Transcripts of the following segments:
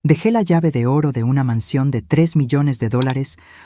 Dejé la llave de oro de una mansión de $3 millones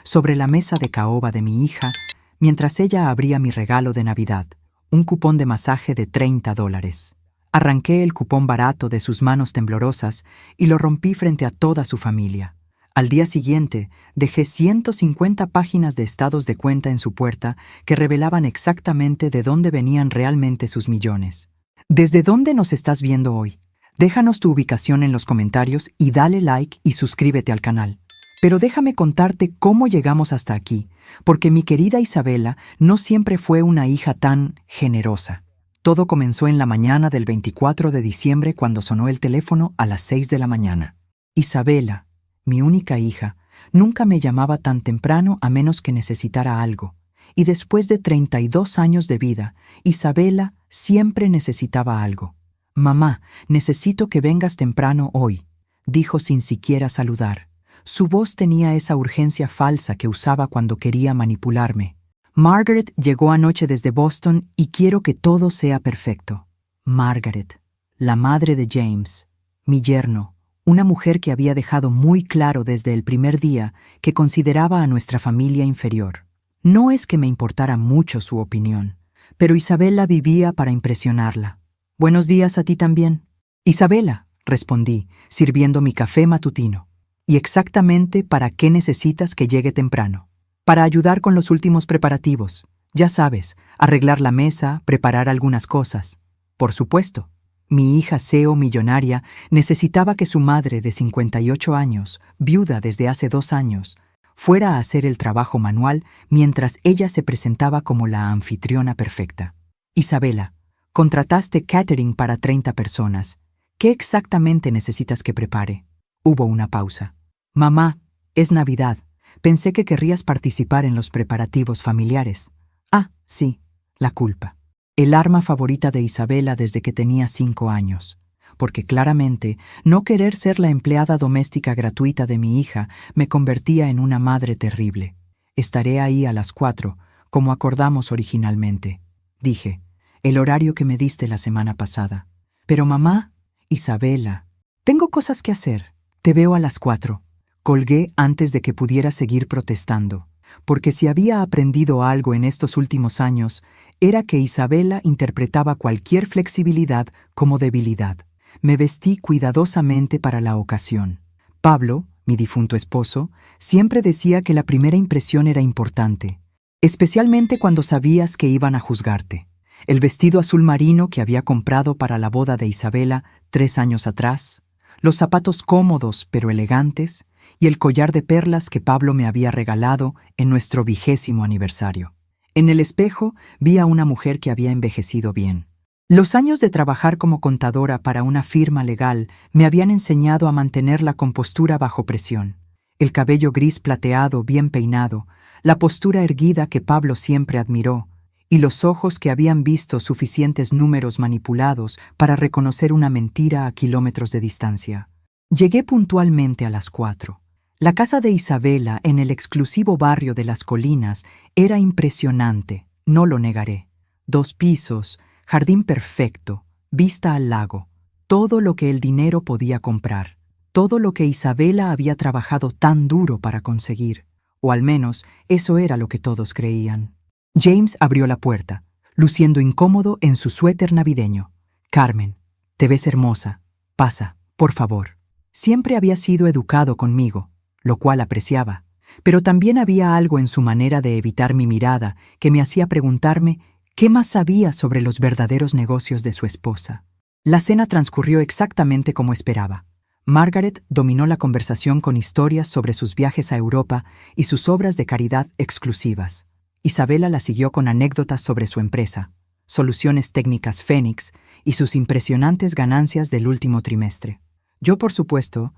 sobre la mesa de caoba de mi hija mientras ella abría mi regalo de Navidad, un cupón de masaje de $30. Arranqué el cupón barato de sus manos temblorosas y lo rompí frente a toda su familia. Al día siguiente, dejé 150 páginas de estados de cuenta en su puerta que revelaban exactamente de dónde venían realmente sus millones. ¿Desde dónde nos estás viendo hoy? Déjanos tu ubicación en los comentarios y dale like y suscríbete al canal. Pero déjame contarte cómo llegamos hasta aquí, porque mi querida Isabela no siempre fue una hija tan generosa. Todo comenzó en la mañana del 24 de diciembre cuando sonó el teléfono a las 6 de la mañana. Isabela, mi única hija, nunca me llamaba tan temprano a menos que necesitara algo. Y después de 32 años de vida, Isabela siempre necesitaba algo. «Mamá, necesito que vengas temprano hoy», dijo sin siquiera saludar. Su voz tenía esa urgencia falsa que usaba cuando quería manipularme. «Margaret llegó anoche desde Boston y quiero que todo sea perfecto». Margaret, la madre de James, mi yerno, una mujer que había dejado muy claro desde el primer día que consideraba a nuestra familia inferior. No es que me importara mucho su opinión, pero Isabela vivía para impresionarla. «Buenos días a ti también». «Isabela», respondí, sirviendo mi café matutino. «¿Y exactamente para qué necesitas que llegue temprano?» «Para ayudar con los últimos preparativos. Ya sabes, arreglar la mesa, preparar algunas cosas». «Por supuesto». Mi hija CEO millonaria necesitaba que su madre de 58 años, viuda desde hace 2 años, fuera a hacer el trabajo manual mientras ella se presentaba como la anfitriona perfecta. «Isabela, contrataste catering para 30 personas. ¿Qué exactamente necesitas que prepare?» Hubo una pausa. «Mamá, es Navidad. Pensé que querrías participar en los preparativos familiares». «Ah, sí, la culpa». El arma favorita de Isabela desde que tenía 5 años. Porque claramente, no querer ser la empleada doméstica gratuita de mi hija me convertía en una madre terrible. «Estaré ahí a las 4, como acordamos originalmente», dije. «El horario que me diste la semana pasada». «Pero mamá...» «Isabela, tengo cosas que hacer. Te veo a las 4». Colgué antes de que pudiera seguir protestando, porque si había aprendido algo en estos últimos años, era que Isabela interpretaba cualquier flexibilidad como debilidad. Me vestí cuidadosamente para la ocasión. Pablo, mi difunto esposo, siempre decía que la primera impresión era importante, especialmente cuando sabías que iban a juzgarte. El vestido azul marino que había comprado para la boda de Isabela 3 años atrás, los zapatos cómodos pero elegantes y el collar de perlas que Pablo me había regalado en nuestro 20º aniversario. En el espejo vi a una mujer que había envejecido bien. Los años de trabajar como contadora para una firma legal me habían enseñado a mantener la compostura bajo presión. El cabello gris plateado bien peinado, la postura erguida que Pablo siempre admiró, y los ojos que habían visto suficientes números manipulados para reconocer una mentira a kilómetros de distancia. Llegué puntualmente a las 4. La casa de Isabela en el exclusivo barrio de Las Colinas era impresionante, no lo negaré. 2 pisos, jardín perfecto, vista al lago, todo lo que el dinero podía comprar, todo lo que Isabela había trabajado tan duro para conseguir, o al menos eso era lo que todos creían. James abrió la puerta, luciendo incómodo en su suéter navideño. «Carmen, te ves hermosa. Pasa, por favor». Siempre había sido educado conmigo, lo cual apreciaba, pero también había algo en su manera de evitar mi mirada que me hacía preguntarme qué más sabía sobre los verdaderos negocios de su esposa. La cena transcurrió exactamente como esperaba. Margaret dominó la conversación con historias sobre sus viajes a Europa y sus obras de caridad exclusivas. Isabela la siguió con anécdotas sobre su empresa, Soluciones Técnicas Fénix y sus impresionantes ganancias del último trimestre. Yo, por supuesto,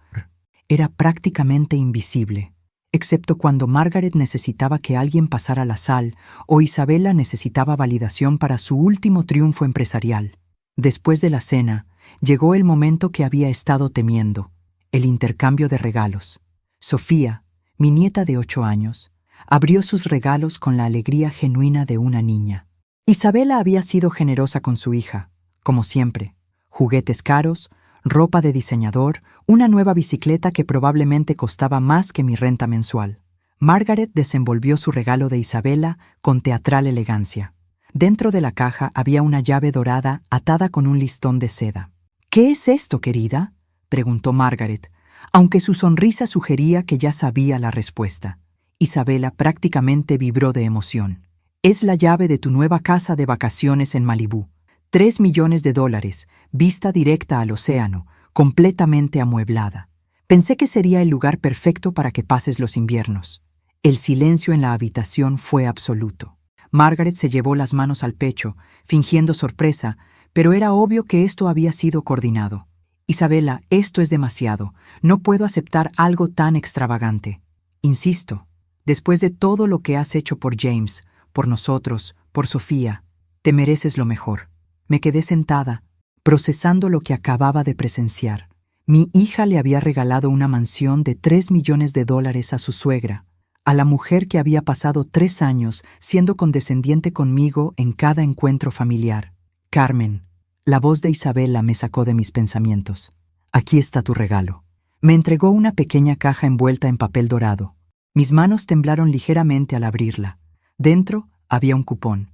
era prácticamente invisible, excepto cuando Margaret necesitaba que alguien pasara la sal o Isabela necesitaba validación para su último triunfo empresarial. Después de la cena, llegó el momento que había estado temiendo, el intercambio de regalos. Sofía, mi nieta de 8 años, abrió sus regalos con la alegría genuina de una niña. Isabela había sido generosa con su hija, como siempre. Juguetes caros, ropa de diseñador, una nueva bicicleta que probablemente costaba más que mi renta mensual. Margaret desenvolvió su regalo de Isabela con teatral elegancia. Dentro de la caja había una llave dorada atada con un listón de seda. «¿Qué es esto, querida?», preguntó Margaret, aunque su sonrisa sugería que ya sabía la respuesta. Isabela prácticamente vibró de emoción. «Es la llave de tu nueva casa de vacaciones en Malibú. $3 millones, vista directa al océano, completamente amueblada. Pensé que sería el lugar perfecto para que pases los inviernos». El silencio en la habitación fue absoluto. Margaret se llevó las manos al pecho, fingiendo sorpresa, pero era obvio que esto había sido coordinado. «Isabela, esto es demasiado. No puedo aceptar algo tan extravagante. Insisto, después de todo lo que has hecho por James, por nosotros, por Sofía, te mereces lo mejor». Me quedé sentada, procesando lo que acababa de presenciar. Mi hija le había regalado una mansión de $3 millones a su suegra, a la mujer que había pasado 3 años siendo condescendiente conmigo en cada encuentro familiar. «Carmen», la voz de Isabela me sacó de mis pensamientos. «Aquí está tu regalo». Me entregó una pequeña caja envuelta en papel dorado. Mis manos temblaron ligeramente al abrirla. Dentro había un cupón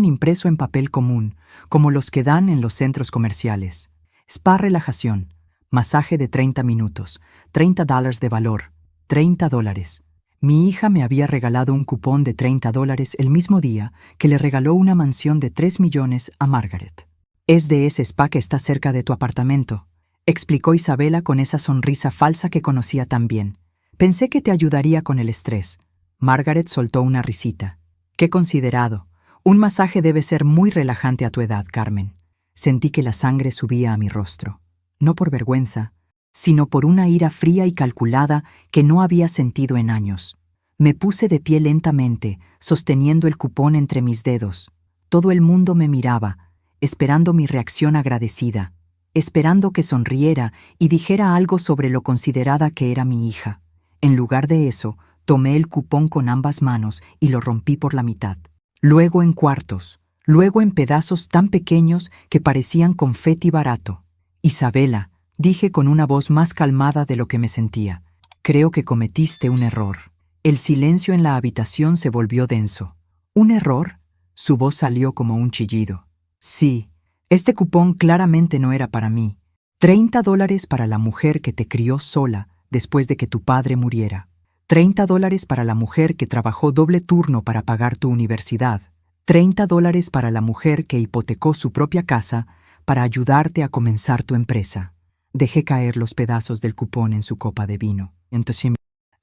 impreso en papel común, como los que dan en los centros comerciales. Spa relajación, masaje de 30 minutos, $30 de valor, $30. Mi hija me había regalado un cupón de $30 el mismo día que le regaló una mansión de 3 millones a Margaret. «Es de ese spa que está cerca de tu apartamento», explicó Isabela con esa sonrisa falsa que conocía tan bien. «Pensé que te ayudaría con el estrés». Margaret soltó una risita. «Qué considerado. Un masaje debe ser muy relajante a tu edad, Carmen». Sentí que la sangre subía a mi rostro. No por vergüenza, sino por una ira fría y calculada que no había sentido en años. Me puse de pie lentamente, sosteniendo el cupón entre mis dedos. Todo el mundo me miraba, esperando mi reacción agradecida, esperando que sonriera y dijera algo sobre lo considerada que era mi hija. En lugar de eso, tomé el cupón con ambas manos y lo rompí por la mitad. Luego en cuartos, luego en pedazos tan pequeños que parecían confeti barato. «Isabela», dije con una voz más calmada de lo que me sentía, «creo que cometiste un error». El silencio en la habitación se volvió denso. «¿Un error?», su voz salió como un chillido. «Sí, este cupón claramente no era para mí. $30 para la mujer que te crió sola después de que tu padre muriera. $30 para la mujer que trabajó doble turno para pagar tu universidad. $30 para la mujer que hipotecó su propia casa para ayudarte a comenzar tu empresa». Dejé caer los pedazos del cupón en su copa de vino. Entonces,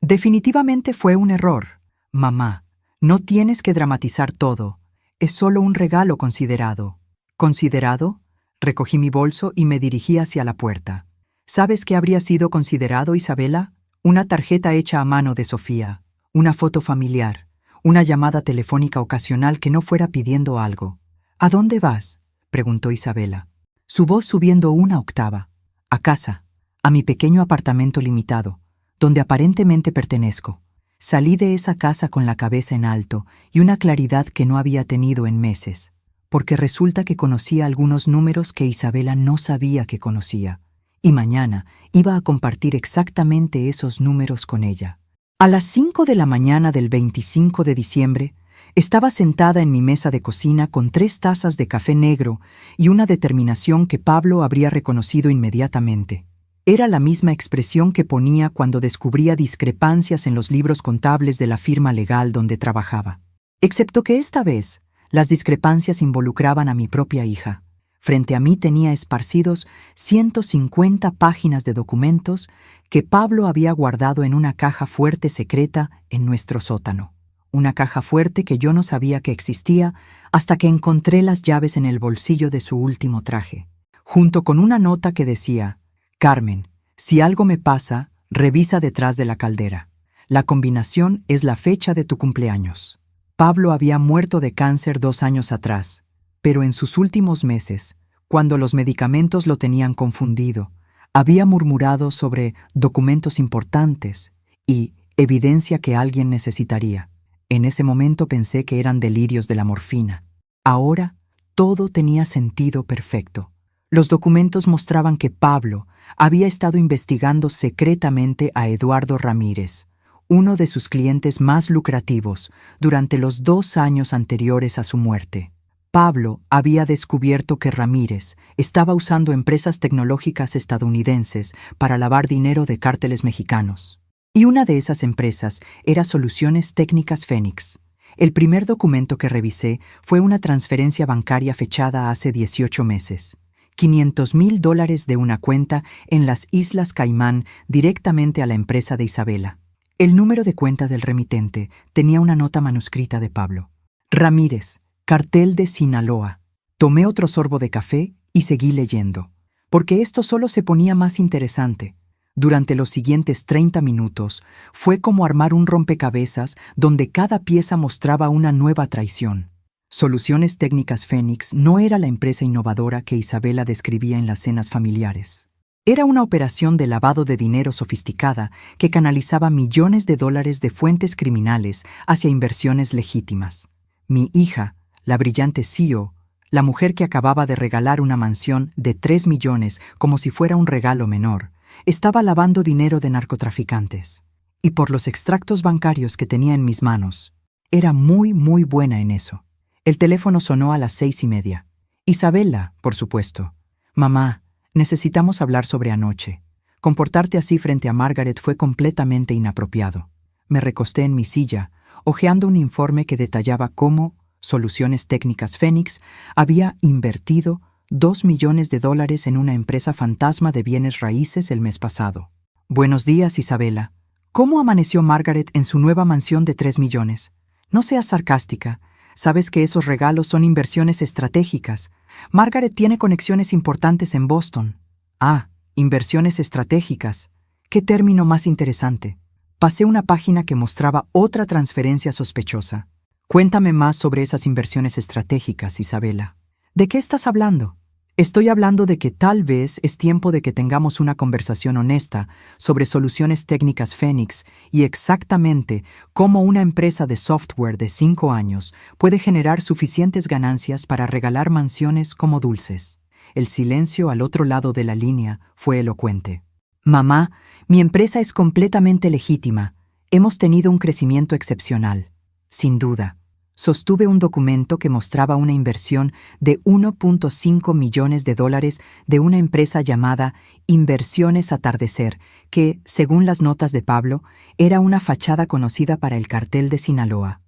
«Definitivamente fue un error. Mamá, no tienes que dramatizar todo. Es solo un regalo considerado». «¿Considerado?». Recogí mi bolso y me dirigí hacia la puerta. ¿Sabes qué habría sido considerado, Isabela? Una tarjeta hecha a mano de Sofía, una foto familiar, una llamada telefónica ocasional que no fuera pidiendo algo. «¿A dónde vas?», preguntó Isabela, su voz subiendo una octava. «A casa, a mi pequeño apartamento limitado, donde aparentemente pertenezco». Salí de esa casa con la cabeza en alto y una claridad que no había tenido en meses, porque resulta que conocía algunos números que Isabela no sabía que conocía. Y mañana iba a compartir exactamente esos números con ella. A las 5 de la mañana del 25 de diciembre, estaba sentada en mi mesa de cocina con 3 tazas de café negro y una determinación que Pablo habría reconocido inmediatamente. Era la misma expresión que ponía cuando descubría discrepancias en los libros contables de la firma legal donde trabajaba. Excepto que esta vez, las discrepancias involucraban a mi propia hija. Frente a mí tenía esparcidos 150 páginas de documentos que Pablo había guardado en una caja fuerte secreta en nuestro sótano. Una caja fuerte que yo no sabía que existía hasta que encontré las llaves en el bolsillo de su último traje, junto con una nota que decía: «Carmen, si algo me pasa, revisa detrás de la caldera. La combinación es la fecha de tu cumpleaños». Pablo había muerto de cáncer 2 años atrás, pero en sus últimos meses, cuando los medicamentos lo tenían confundido, había murmurado sobre documentos importantes y evidencia que alguien necesitaría. En ese momento pensé que eran delirios de la morfina. Ahora todo tenía sentido perfecto. Los documentos mostraban que Pablo había estado investigando secretamente a Eduardo Ramírez, uno de sus clientes más lucrativos, durante los 2 años anteriores a su muerte. Pablo había descubierto que Ramírez estaba usando empresas tecnológicas estadounidenses para lavar dinero de cárteles mexicanos. Y una de esas empresas era Soluciones Técnicas Fénix. El primer documento que revisé fue una transferencia bancaria fechada hace 18 meses. $500,000 de una cuenta en las Islas Caimán directamente a la empresa de Isabela. El número de cuenta del remitente tenía una nota manuscrita de Pablo. Ramírez, cartel de Sinaloa. Tomé otro sorbo de café y seguí leyendo, porque esto solo se ponía más interesante. Durante los siguientes 30 minutos fue como armar un rompecabezas donde cada pieza mostraba una nueva traición. Soluciones Técnicas Fénix no era la empresa innovadora que Isabela describía en las cenas familiares. Era una operación de lavado de dinero sofisticada que canalizaba millones de dólares de fuentes criminales hacia inversiones legítimas. Mi hija, la brillante CEO, la mujer que acababa de regalar una mansión de 3 millones como si fuera un regalo menor, estaba lavando dinero de narcotraficantes. Y por los extractos bancarios que tenía en mis manos, era muy buena en eso. El teléfono sonó a las 6:30. Isabela, por supuesto. Mamá, necesitamos hablar sobre anoche. Comportarte así frente a Margaret fue completamente inapropiado. Me recosté en mi silla, hojeando un informe que detallaba cómo Soluciones Técnicas Fénix había invertido $2 millones en una empresa fantasma de bienes raíces el mes pasado. Buenos días, Isabela. ¿Cómo amaneció Margaret en su nueva mansión de 3 millones? No seas sarcástica. Sabes que esos regalos son inversiones estratégicas. Margaret tiene conexiones importantes en Boston. Ah, inversiones estratégicas. ¿Qué término más interesante? Pasé una página que mostraba otra transferencia sospechosa. Cuéntame más sobre esas inversiones estratégicas, Isabela. ¿De qué estás hablando? Estoy hablando de que tal vez es tiempo de que tengamos una conversación honesta sobre Soluciones Técnicas Fénix y exactamente cómo una empresa de software de 5 años puede generar suficientes ganancias para regalar mansiones como dulces. El silencio al otro lado de la línea fue elocuente. Mamá, mi empresa es completamente legítima. Hemos tenido un crecimiento excepcional. Sin duda. Sostuve un documento que mostraba una inversión de $1.5 millones de una empresa llamada Inversiones Atardecer, que, según las notas de Pablo, era una fachada conocida para el cartel de Sinaloa.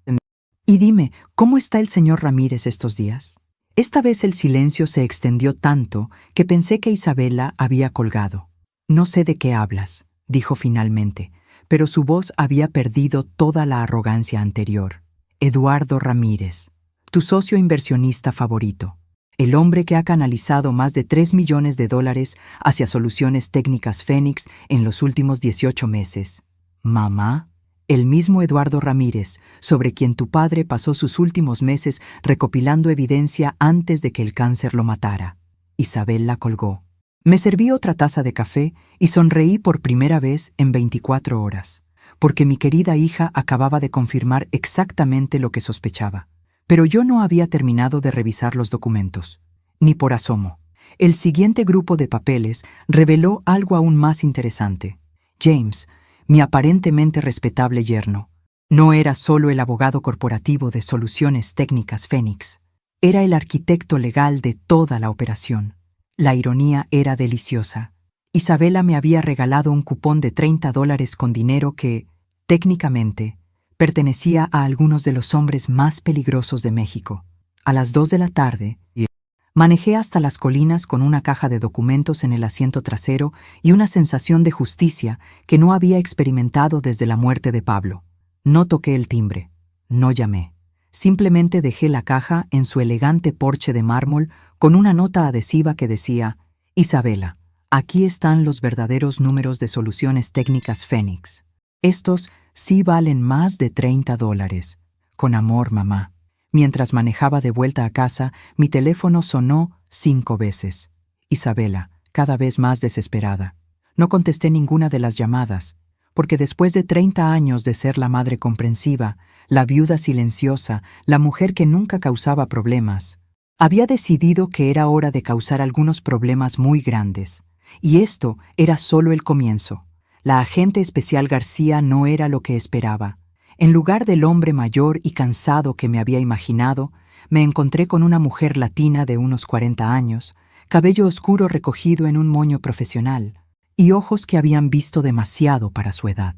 Y dime, ¿cómo está el señor Ramírez estos días? Esta vez el silencio se extendió tanto que pensé que Isabela había colgado. No sé de qué hablas, dijo finalmente, pero su voz había perdido toda la arrogancia anterior. Eduardo Ramírez, tu socio inversionista favorito, el hombre que ha canalizado más de $3 millones hacia Soluciones Técnicas Fénix en los últimos 18 meses. Mamá, el mismo Eduardo Ramírez, sobre quien tu padre pasó sus últimos meses recopilando evidencia antes de que el cáncer lo matara. Isabela colgó. Me serví otra taza de café y sonreí por primera vez en 24 horas. Porque mi querida hija acababa de confirmar exactamente lo que sospechaba. Pero yo no había terminado de revisar los documentos, ni por asomo. El siguiente grupo de papeles reveló algo aún más interesante. James, mi aparentemente respetable yerno, no era solo el abogado corporativo de Soluciones Técnicas Fénix, era el arquitecto legal de toda la operación. La ironía era deliciosa. Isabela me había regalado un cupón de $30 con dinero que, técnicamente, pertenecía a algunos de los hombres más peligrosos de México. A las 2 de la tarde, manejé hasta las colinas con una caja de documentos en el asiento trasero y una sensación de justicia que no había experimentado desde la muerte de Pablo. No toqué el timbre, no llamé. Simplemente dejé la caja en su elegante porche de mármol con una nota adhesiva que decía: Isabela, aquí están los verdaderos números de Soluciones Técnicas Fénix. Estos sí valen más de $30. Con amor, mamá. Mientras manejaba de vuelta a casa, mi teléfono sonó 5 veces. Isabela, cada vez más desesperada. No contesté ninguna de las llamadas, porque después de 30 años de ser la madre comprensiva, la viuda silenciosa, la mujer que nunca causaba problemas, Había decidido que era hora de causar algunos problemas muy grandes, y esto era solo el comienzo. La agente especial García no era lo que esperaba. En lugar del hombre mayor y cansado que me había imaginado, me encontré con una mujer latina de unos 40 años, cabello oscuro recogido en un moño profesional, y ojos que habían visto demasiado para su edad.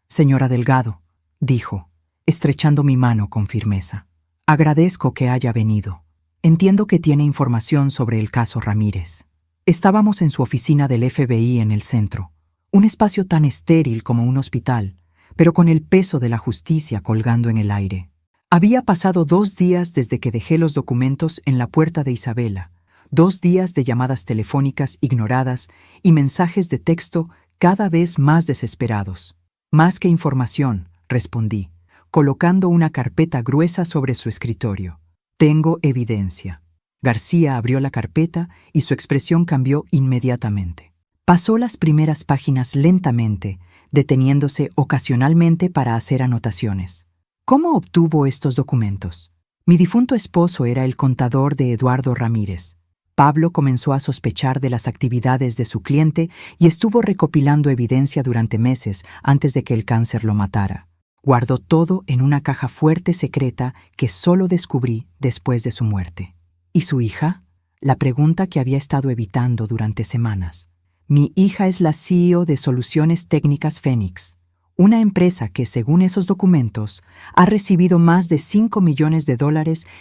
«Señora Delgado», dijo, estrechando mi mano con firmeza, «agradezco que haya venido. Entiendo que tiene información sobre el caso Ramírez. Estábamos en su oficina del FBI en el centro, un espacio tan estéril como un hospital, pero con el peso de la justicia colgando en el aire. Había pasado 2 días desde que dejé los documentos en la puerta de Isabela, 2 días de llamadas telefónicas ignoradas y mensajes de texto cada vez más desesperados. «Más que información», respondí, colocando una carpeta gruesa sobre su escritorio. «Tengo evidencia». García abrió la carpeta y su expresión cambió inmediatamente. Pasó las primeras páginas lentamente, deteniéndose ocasionalmente para hacer anotaciones. «¿Cómo obtuvo estos documentos?» Mi difunto esposo era el contador de Eduardo Ramírez. Pablo comenzó a sospechar de las actividades de su cliente y estuvo recopilando evidencia durante meses antes de que el cáncer lo matara. Guardó todo en una caja fuerte secreta que solo descubrí después de su muerte. ¿Y su hija? La pregunta que había estado evitando durante semanas. Mi hija es la CEO de Soluciones Técnicas Fénix, una empresa que, según esos documentos, ha recibido más de $5 millones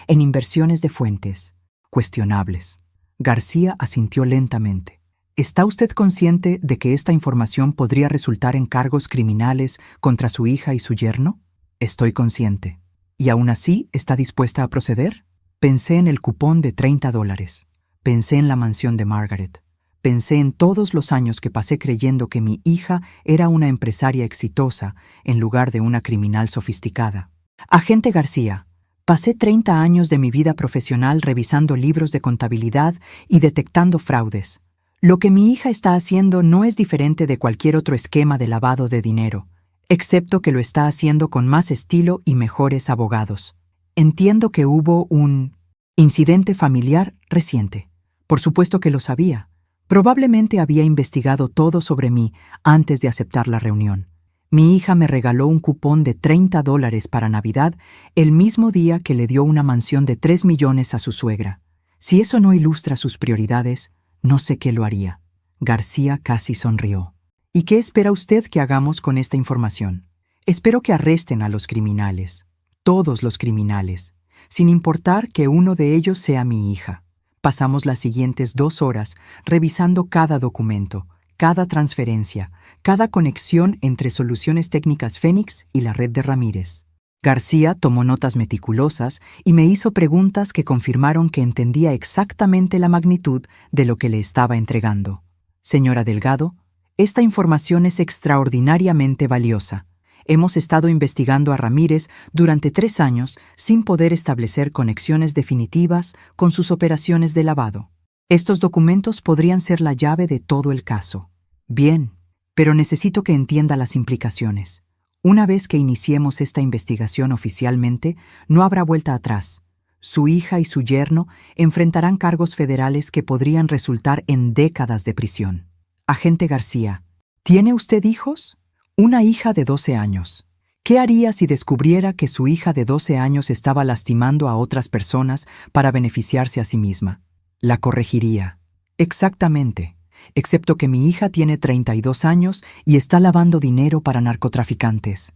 en inversiones de fuentes cuestionables. García asintió lentamente. ¿Está usted consciente de que esta información podría resultar en cargos criminales contra su hija y su yerno? Estoy consciente. ¿Y aún así está dispuesta a proceder? Pensé en el cupón de $30. Pensé en la mansión de Margaret. Pensé en todos los años que pasé creyendo que mi hija era una empresaria exitosa en lugar de una criminal sofisticada. Agente García, pasé 30 años de mi vida profesional revisando libros de contabilidad y detectando fraudes. Lo que mi hija está haciendo no es diferente de cualquier otro esquema de lavado de dinero, excepto que lo está haciendo con más estilo y mejores abogados. Entiendo que hubo un incidente familiar reciente. Por supuesto que lo sabía. Probablemente había investigado todo sobre mí antes de aceptar la reunión. Mi hija me regaló un cupón de $30 para Navidad el mismo día que le dio una mansión de 3 millones a su suegra. Si eso no ilustra sus prioridades, no sé qué lo haría. García casi sonrió. ¿Y qué espera usted que hagamos con esta información? Espero que arresten a los criminales. Todos los criminales, sin importar que uno de ellos sea mi hija. Pasamos las siguientes 2 horas revisando cada documento, cada transferencia, cada conexión entre Soluciones Técnicas Fénix y la red de Ramírez. García tomó notas meticulosas y me hizo preguntas que confirmaron que entendía exactamente la magnitud de lo que le estaba entregando. Señora Delgado, esta información es extraordinariamente valiosa. Hemos estado investigando a Ramírez durante 3 años sin poder establecer conexiones definitivas con sus operaciones de lavado. Estos documentos podrían ser la llave de todo el caso. Bien, pero necesito que entienda las implicaciones. Una vez que iniciemos esta investigación oficialmente, no habrá vuelta atrás. Su hija y su yerno enfrentarán cargos federales que podrían resultar en décadas de prisión. Agente García, ¿tiene usted hijos? Una hija de 12 años. ¿Qué haría si descubriera que su hija de 12 años estaba lastimando a otras personas para beneficiarse a sí misma? La corregiría. Exactamente. Excepto que mi hija tiene 32 años y está lavando dinero para narcotraficantes.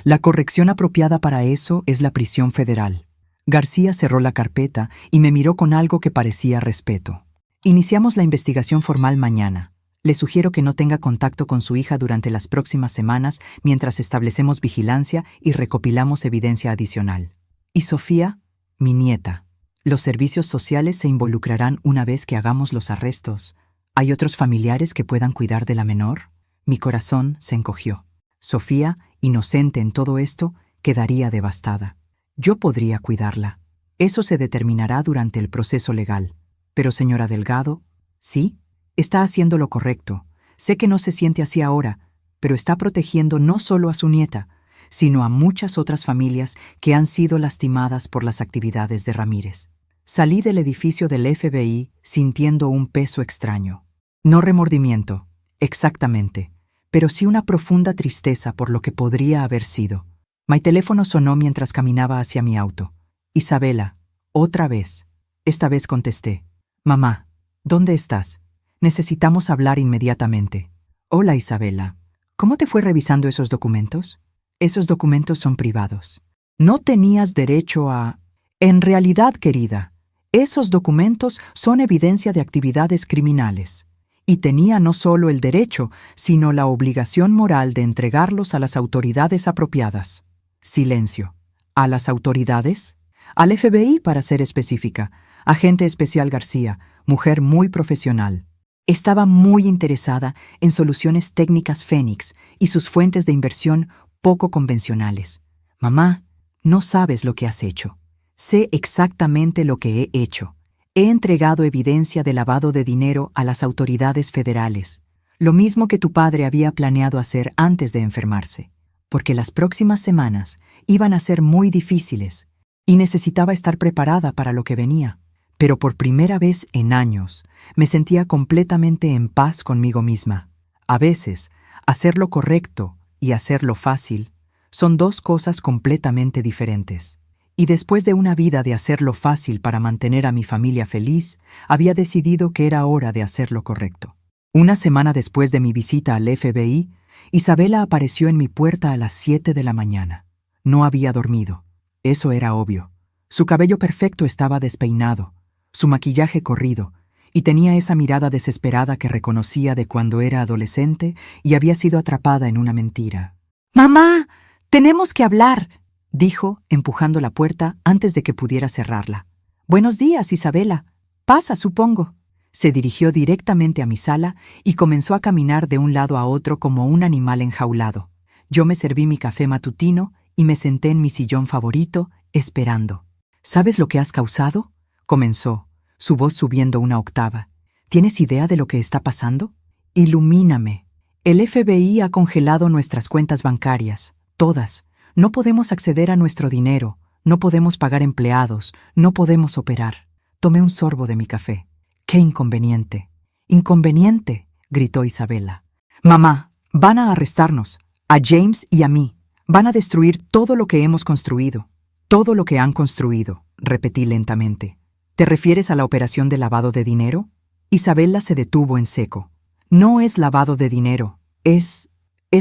La corrección apropiada para eso es la prisión federal. García cerró la carpeta y me miró con algo que parecía respeto. Iniciamos la investigación formal mañana. Le sugiero que no tenga contacto con su hija durante las próximas semanas mientras establecemos vigilancia y recopilamos evidencia adicional. ¿Y Sofía? Mi nieta. Los servicios sociales se involucrarán una vez que hagamos los arrestos. ¿Hay otros familiares que puedan cuidar de la menor? Mi corazón se encogió. Sofía, inocente en todo esto, quedaría devastada. Yo podría cuidarla. Eso se determinará durante el proceso legal. Pero, señora Delgado, ¿sí? Está haciendo lo correcto. Sé que no se siente así ahora, pero está protegiendo no solo a su nieta, sino a muchas otras familias que han sido lastimadas por las actividades de Ramírez. Salí del edificio del FBI sintiendo un peso extraño. No remordimiento, exactamente, pero sí una profunda tristeza por lo que podría haber sido. Mi teléfono sonó mientras caminaba hacia mi auto. Isabela, otra vez. Esta vez contesté. Mamá, ¿dónde estás? Necesitamos hablar inmediatamente. Hola, Isabela. ¿Cómo te fue revisando esos documentos? Esos documentos son privados. No tenías derecho a... En realidad, querida, esos documentos son evidencia de actividades criminales. Y tenía no solo el derecho, sino la obligación moral de entregarlos a las autoridades apropiadas. Silencio. ¿A las autoridades? Al FBI, para ser específica. Agente especial García, mujer muy profesional. Estaba muy interesada en soluciones técnicas Fénix y sus fuentes de inversión poco convencionales. Mamá, no sabes lo que has hecho. Sé exactamente lo que he hecho. He entregado evidencia de lavado de dinero a las autoridades federales, lo mismo que tu padre había planeado hacer antes de enfermarse, porque las próximas semanas iban a ser muy difíciles y necesitaba estar preparada para lo que venía. Pero por primera vez en años me sentía completamente en paz conmigo misma. A veces, hacer lo correcto y hacerlo fácil son dos cosas completamente diferentes. Y después de una vida de hacerlo fácil para mantener a mi familia feliz, había decidido que era hora de hacer lo correcto. Una semana después de mi visita al FBI, Isabela apareció en mi puerta a las 7 de la mañana. No había dormido. Eso era obvio. Su cabello perfecto estaba despeinado, su maquillaje corrido, y tenía esa mirada desesperada que reconocía de cuando era adolescente y había sido atrapada en una mentira. «¡Mamá! ¡Tenemos que hablar!», dijo, empujando la puerta antes de que pudiera cerrarla. «Buenos días, Isabela. Pasa, supongo». Se dirigió directamente a mi sala y comenzó a caminar de un lado a otro como un animal enjaulado. Yo me serví mi café matutino y me senté en mi sillón favorito, esperando. «¿Sabes lo que has causado?», comenzó, su voz subiendo una octava. «¿Tienes idea de lo que está pasando? Ilumíname. El FBI ha congelado nuestras cuentas bancarias, todas. No podemos acceder a nuestro dinero, no podemos pagar empleados, no podemos operar». Tomé un sorbo de mi café. «¡Qué inconveniente! ¡Inconveniente!», gritó Isabela. «Mamá, van a arrestarnos, a James y a mí. Van a destruir todo lo que hemos construido». «Todo lo que han construido», repetí lentamente. «¿Te refieres a la operación de lavado de dinero?». Isabela se detuvo en seco. «No es lavado de dinero. Es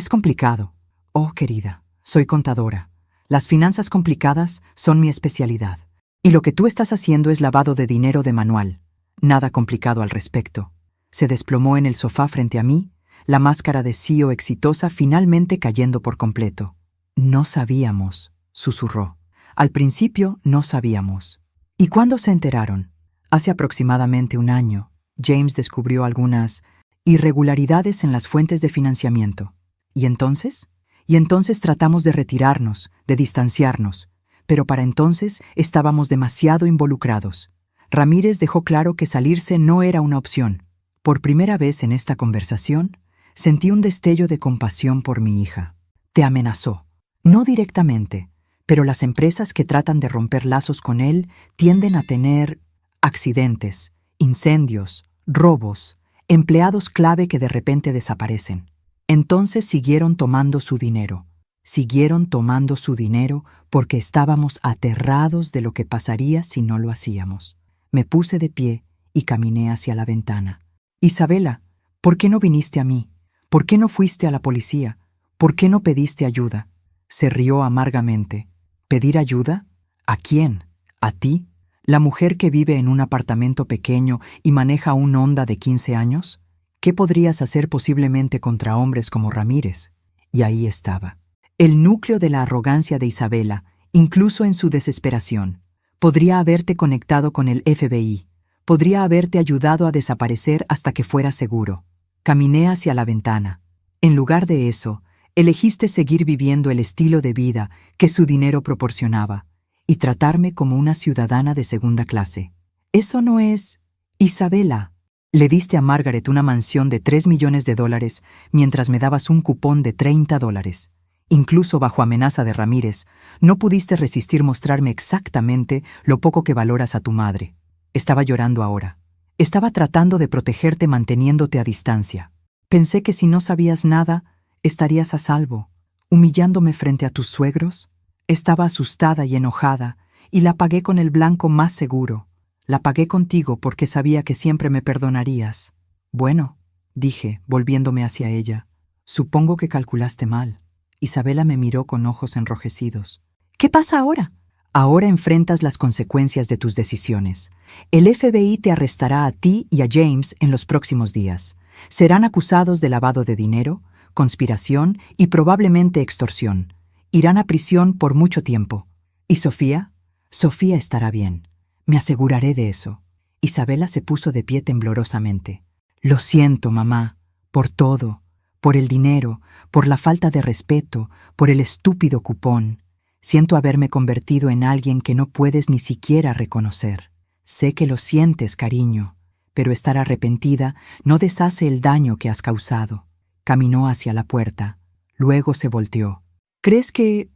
complicado». «Oh, querida, soy contadora. Las finanzas complicadas son mi especialidad. Y lo que tú estás haciendo es lavado de dinero de manual. Nada complicado al respecto». Se desplomó en el sofá frente a mí, la máscara de CEO exitosa finalmente cayendo por completo. «No sabíamos», susurró. «Al principio no sabíamos». «¿Y cuándo se enteraron?». «Hace aproximadamente un año, James descubrió algunas irregularidades en las fuentes de financiamiento». ¿Y entonces? «Y entonces tratamos de retirarnos, de distanciarnos. Pero para entonces estábamos demasiado involucrados. Ramírez dejó claro que salirse no era una opción». Por primera vez en esta conversación, sentí un destello de compasión por mi hija. «Te amenazó». «No directamente, pero las empresas que tratan de romper lazos con él tienden a tener accidentes, incendios, robos, empleados clave que de repente desaparecen. Entonces siguieron tomando su dinero. Siguieron tomando su dinero porque estábamos aterrados de lo que pasaría si no lo hacíamos». Me puse de pie y caminé hacia la ventana. «Isabela, ¿por qué no viniste a mí? ¿Por qué no fuiste a la policía? ¿Por qué no pediste ayuda?». Se rió amargamente. «¿Pedir ayuda? ¿A quién? ¿A ti? ¿La mujer que vive en un apartamento pequeño y maneja un Honda de 15 años? ¿Qué podrías hacer posiblemente contra hombres como Ramírez?». Y ahí estaba. El núcleo de la arrogancia de Isabela, incluso en su desesperación. Podría haberte conectado con el FBI. Podría haberte ayudado a desaparecer hasta que fuera seguro. Caminé hacia la ventana. En lugar de eso, elegiste seguir viviendo el estilo de vida que su dinero proporcionaba y tratarme como una ciudadana de segunda clase. Eso no es... Isabela, le diste a Margaret una mansión de $3 millones mientras me dabas un cupón de $30. Incluso bajo amenaza de Ramírez, no pudiste resistir mostrarme exactamente lo poco que valoras a tu madre. Estaba llorando ahora. Estaba tratando de protegerte manteniéndote a distancia. Pensé que si no sabías nada, estarías a salvo. Humillándome frente a tus suegros, estaba asustada y enojada, y la pagué con el blanco más seguro. La pagué contigo porque sabía que siempre me perdonarías. Bueno, dije, volviéndome hacia ella, supongo que calculaste mal. Isabela me miró con ojos enrojecidos. ¿Qué pasa ahora? Ahora enfrentas las consecuencias de tus decisiones. El FBI te arrestará a ti y a James en los próximos días. Serán acusados de lavado de dinero, conspiración y probablemente extorsión. Irán a prisión por mucho tiempo. ¿Y Sofía? Sofía estará bien. Me aseguraré de eso. Isabela se puso de pie temblorosamente. Lo siento, mamá, por todo, por el dinero, por la falta de respeto, por el estúpido cupón. Siento haberme convertido en alguien que no puedes ni siquiera reconocer. Sé que lo sientes, cariño, pero estar arrepentida no deshace el daño que has causado. Caminó hacia la puerta. Luego se volteó. ¿Crees que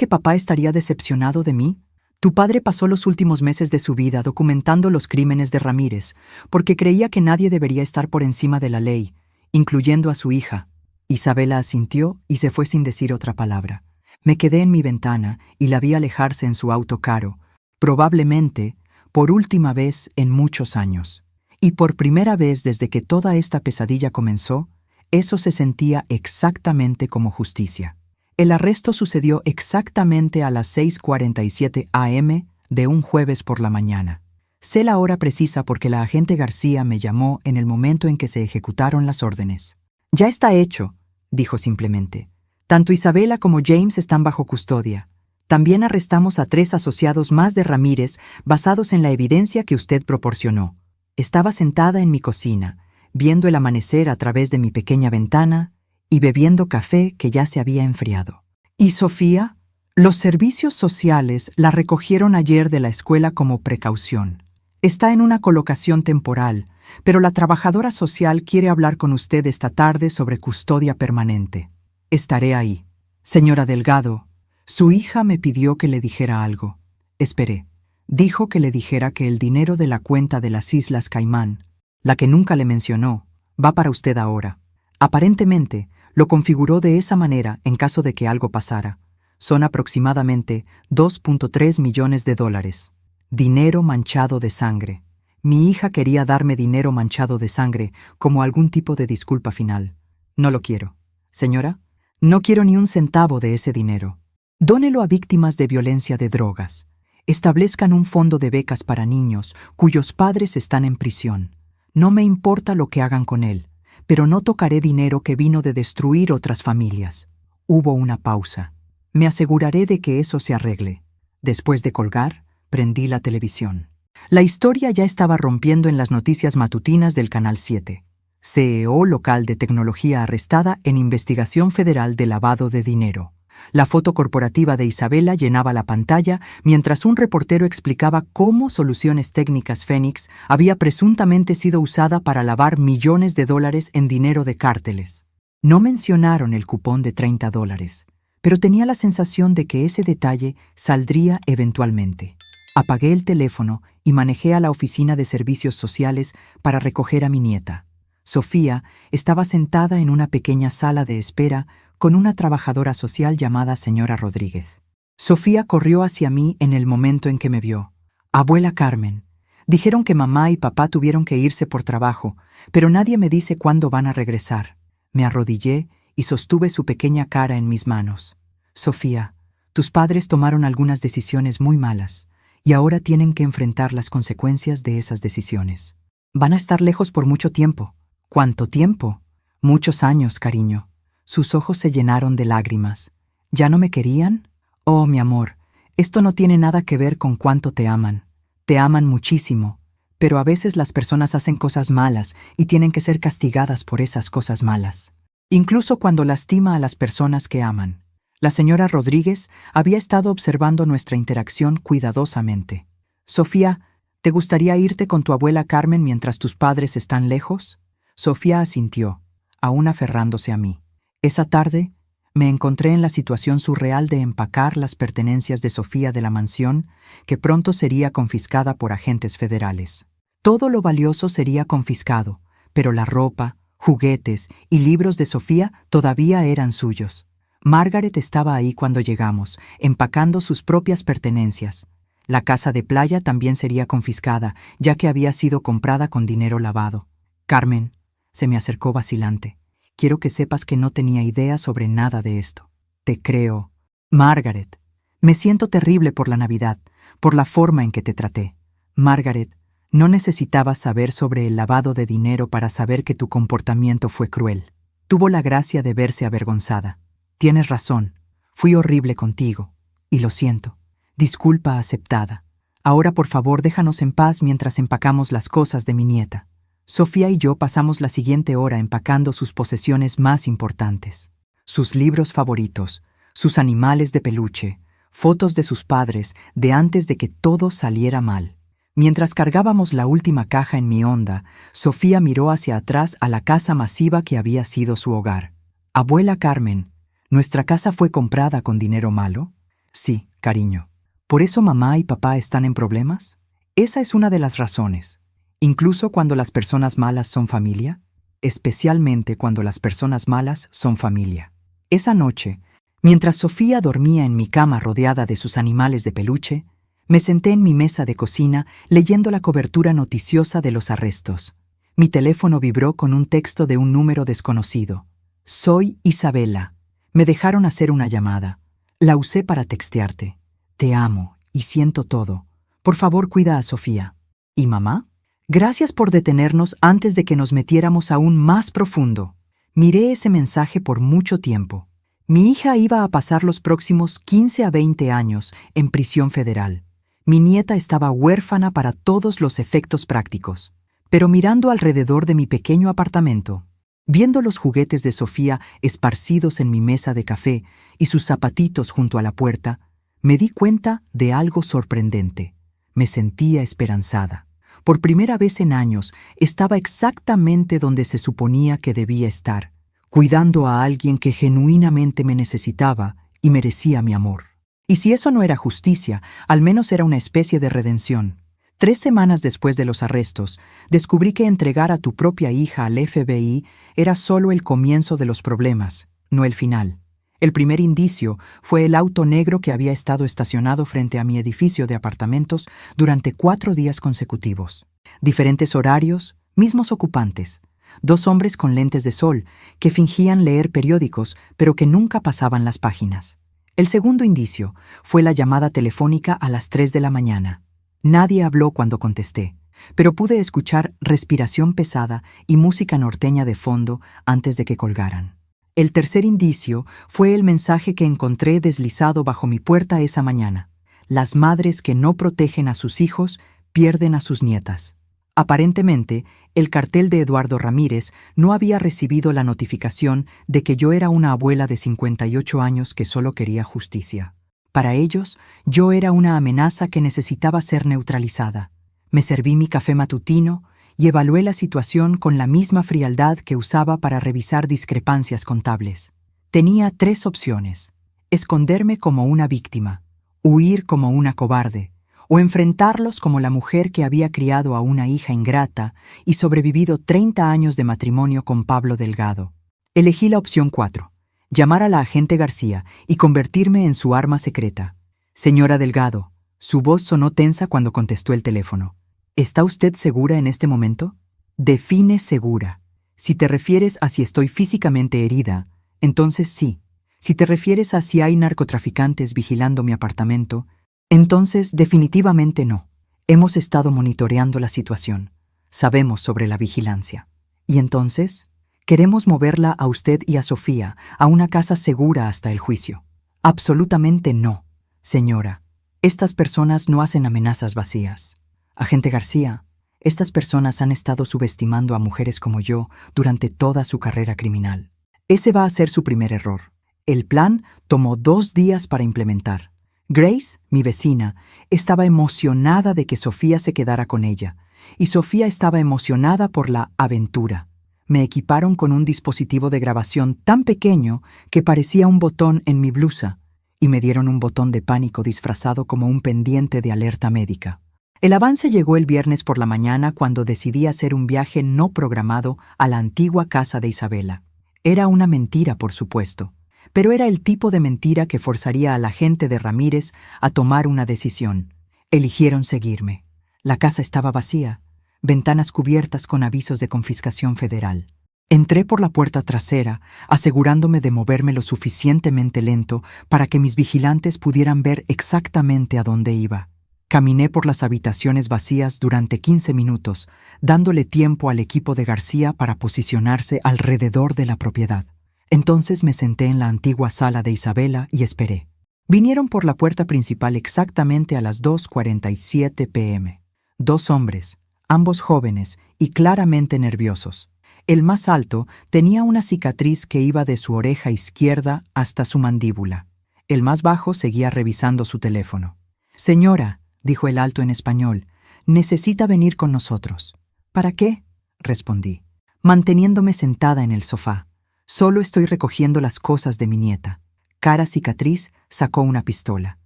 papá estaría decepcionado de mí? Tu padre pasó los últimos meses de su vida documentando los crímenes de Ramírez, porque creía que nadie debería estar por encima de la ley, incluyendo a su hija. Isabela asintió y se fue sin decir otra palabra. Me quedé en mi ventana y la vi alejarse en su auto caro, probablemente por última vez en muchos años. Y por primera vez desde que toda esta pesadilla comenzó, eso se sentía exactamente como justicia. El arresto sucedió exactamente a las 6:47 a.m. de un jueves por la mañana. Sé la hora precisa porque la agente García me llamó en el momento en que se ejecutaron las órdenes. Ya está hecho, dijo simplemente. Tanto Isabela como James están bajo custodia. También arrestamos a 3 asociados más de Ramírez basados en la evidencia que usted proporcionó. Estaba sentada en mi cocina, viendo el amanecer a través de mi pequeña ventana y bebiendo café que ya se había enfriado. ¿Y Sofía? Los servicios sociales la recogieron ayer de la escuela como precaución. Está en una colocación temporal, pero la trabajadora social quiere hablar con usted esta tarde sobre custodia permanente. Estaré ahí. Señora Delgado, su hija me pidió que le dijera algo. Esperé. Dijo que le dijera que el dinero de la cuenta de las Islas Caimán, la que nunca le mencionó, va para usted ahora. Aparentemente, lo configuró de esa manera en caso de que algo pasara. Son aproximadamente $2.3 millones. Dinero manchado de sangre. Mi hija quería darme dinero manchado de sangre como algún tipo de disculpa final. No lo quiero. Señora, no quiero ni un centavo de ese dinero. Dónelo a víctimas de violencia de drogas. Establezcan un fondo de becas para niños cuyos padres están en prisión. No me importa lo que hagan con él, pero no tocaré dinero que vino de destruir otras familias. Hubo una pausa. Me aseguraré de que eso se arregle. Después de colgar, prendí la televisión. La historia ya estaba rompiendo en las noticias matutinas del Canal 7. CEO local de tecnología arrestada en investigación federal de lavado de dinero. La foto corporativa de Isabela llenaba la pantalla mientras un reportero explicaba cómo Soluciones Técnicas Fénix había presuntamente sido usada para lavar millones de dólares en dinero de cárteles. No mencionaron el cupón de $30, pero tenía la sensación de que ese detalle saldría eventualmente. Apagué el teléfono y manejé a la oficina de servicios sociales para recoger a mi nieta. Sofía estaba sentada en una pequeña sala de espera con una trabajadora social llamada señora Rodríguez. Sofía corrió hacia mí en el momento en que me vio. Abuela Carmen, dijeron que mamá y papá tuvieron que irse por trabajo, pero nadie me dice cuándo van a regresar. Me arrodillé y sostuve su pequeña cara en mis manos. Sofía, tus padres tomaron algunas decisiones muy malas y ahora tienen que enfrentar las consecuencias de esas decisiones. Van a estar lejos por mucho tiempo. ¿Cuánto tiempo? Muchos años, cariño. Sus ojos se llenaron de lágrimas. ¿Ya no me querían? Oh, mi amor, esto no tiene nada que ver con cuánto te aman. Te aman muchísimo, pero a veces las personas hacen cosas malas y tienen que ser castigadas por esas cosas malas. Incluso cuando lastima a las personas que aman. La señora Rodríguez había estado observando nuestra interacción cuidadosamente. Sofía, ¿te gustaría irte con tu abuela Carmen mientras tus padres están lejos? Sofía asintió, aún aferrándose a mí. Esa tarde Me encontré en la situación surreal de empacar las pertenencias de Sofía de la mansión, que pronto sería confiscada por agentes federales. Todo lo valioso sería confiscado, pero la ropa, juguetes y libros de Sofía todavía eran suyos. Margaret estaba ahí cuando llegamos, empacando sus propias pertenencias. La casa de playa también sería confiscada, ya que había sido comprada con dinero lavado. Carmen, se me acercó vacilante. Quiero que sepas que no tenía idea sobre nada de esto. Te creo. Margaret, me siento terrible por la Navidad, por la forma en que te traté. Margaret, no necesitabas saber sobre el lavado de dinero para saber que tu comportamiento fue cruel. Tuvo la gracia de verse avergonzada. Tienes razón, fui horrible contigo, y lo siento. Disculpa aceptada. Ahora por favor déjanos en paz mientras empacamos las cosas de mi nieta. Sofía y yo pasamos la siguiente hora empacando sus posesiones más importantes. Sus libros favoritos, sus animales de peluche, fotos de sus padres de antes de que todo saliera mal. Mientras cargábamos la última caja en mi Honda, Sofía miró hacia atrás a la casa masiva que había sido su hogar. Abuela Carmen, ¿nuestra casa fue comprada con dinero malo? Sí, cariño. ¿Por eso mamá y papá están en problemas? Esa es una de las razones. Incluso cuando las personas malas son familia, especialmente cuando las personas malas son familia. Esa noche, mientras Sofía dormía en mi cama rodeada de sus animales de peluche, me senté en mi mesa de cocina leyendo la cobertura noticiosa de los arrestos. Mi teléfono vibró con un texto de un número desconocido. Soy Isabela. Me dejaron hacer una llamada. La usé para textearte. Te amo y siento todo. Por favor, cuida a Sofía. ¿Y mamá? Gracias por detenernos antes de que nos metiéramos aún más profundo. Miré ese mensaje por mucho tiempo. Mi hija iba a pasar los próximos 15 a 20 años en prisión federal. Mi nieta estaba huérfana para todos los efectos prácticos. Pero mirando alrededor de mi pequeño apartamento, viendo los juguetes de Sofía esparcidos en mi mesa de café y sus zapatitos junto a la puerta, me di cuenta de algo sorprendente. Me sentía esperanzada. Por primera vez en años, estaba exactamente donde se suponía que debía estar, cuidando a alguien que genuinamente me necesitaba y merecía mi amor. Y si eso no era justicia, al menos era una especie de redención. 3 semanas después de los arrestos, descubrí que entregar a tu propia hija al FBI era solo el comienzo de los problemas, no el final. El primer indicio fue el auto negro que había estado estacionado frente a mi edificio de apartamentos durante 4 días consecutivos. Diferentes horarios, mismos ocupantes. 2 hombres con lentes de sol que fingían leer periódicos pero que nunca pasaban las páginas. El segundo indicio fue la llamada telefónica a las 3 de la mañana. Nadie habló cuando contesté, pero pude escuchar respiración pesada y música norteña de fondo antes de que colgaran. El tercer indicio fue el mensaje que encontré deslizado bajo mi puerta esa mañana. Las madres que no protegen a sus hijos pierden a sus nietas. Aparentemente, el cartel de Eduardo Ramírez no había recibido la notificación de que yo era una abuela de 58 años que solo quería justicia. Para ellos, yo era una amenaza que necesitaba ser neutralizada. Me serví mi café matutino y evalué la situación con la misma frialdad que usaba para revisar discrepancias contables. Tenía 3 opciones: esconderme como una víctima, huir como una cobarde, o enfrentarlos como la mujer que había criado a una hija ingrata y sobrevivido 30 años de matrimonio con Pablo Delgado. Elegí la opción 4, llamar a la agente García y convertirme en su arma secreta. Señora Delgado, su voz sonó tensa cuando contestó el teléfono. ¿Está usted segura en este momento? Define segura. Si te refieres a si estoy físicamente herida, entonces sí. Si te refieres a si hay narcotraficantes vigilando mi apartamento, entonces definitivamente no. Hemos estado monitoreando la situación. Sabemos sobre la vigilancia. ¿Y entonces? Queremos moverla a usted y a Sofía a una casa segura hasta el juicio. Absolutamente no, señora. Estas personas no hacen amenazas vacías. Agente García, estas personas han estado subestimando a mujeres como yo durante toda su carrera criminal. Ese va a ser su primer error. El plan tomó 2 días para implementar. Grace, mi vecina, estaba emocionada de que Sofía se quedara con ella, y Sofía estaba emocionada por la aventura. Me equiparon con un dispositivo de grabación tan pequeño que parecía un botón en mi blusa, y me dieron un botón de pánico disfrazado como un pendiente de alerta médica. El avance llegó el viernes por la mañana cuando decidí hacer un viaje no programado a la antigua casa de Isabela. Era una mentira, por supuesto, pero era el tipo de mentira que forzaría a la gente de Ramírez a tomar una decisión. Eligieron seguirme. La casa estaba vacía, ventanas cubiertas con avisos de confiscación federal. Entré por la puerta trasera, asegurándome de moverme lo suficientemente lento para que mis vigilantes pudieran ver exactamente a dónde iba. Caminé por las habitaciones vacías durante 15 minutos, dándole tiempo al equipo de García para posicionarse alrededor de la propiedad. Entonces me senté en la antigua sala de Isabela y esperé. Vinieron por la puerta principal exactamente a las 2:47 p.m. 2 hombres, ambos jóvenes y claramente nerviosos. El más alto tenía una cicatriz que iba de su oreja izquierda hasta su mandíbula. El más bajo seguía revisando su teléfono. «Señora», dijo el alto en español, «necesita venir con nosotros». «¿Para qué?», respondí, manteniéndome sentada en el sofá. «Solo estoy recogiendo las cosas de mi nieta». Cara cicatriz sacó una pistola.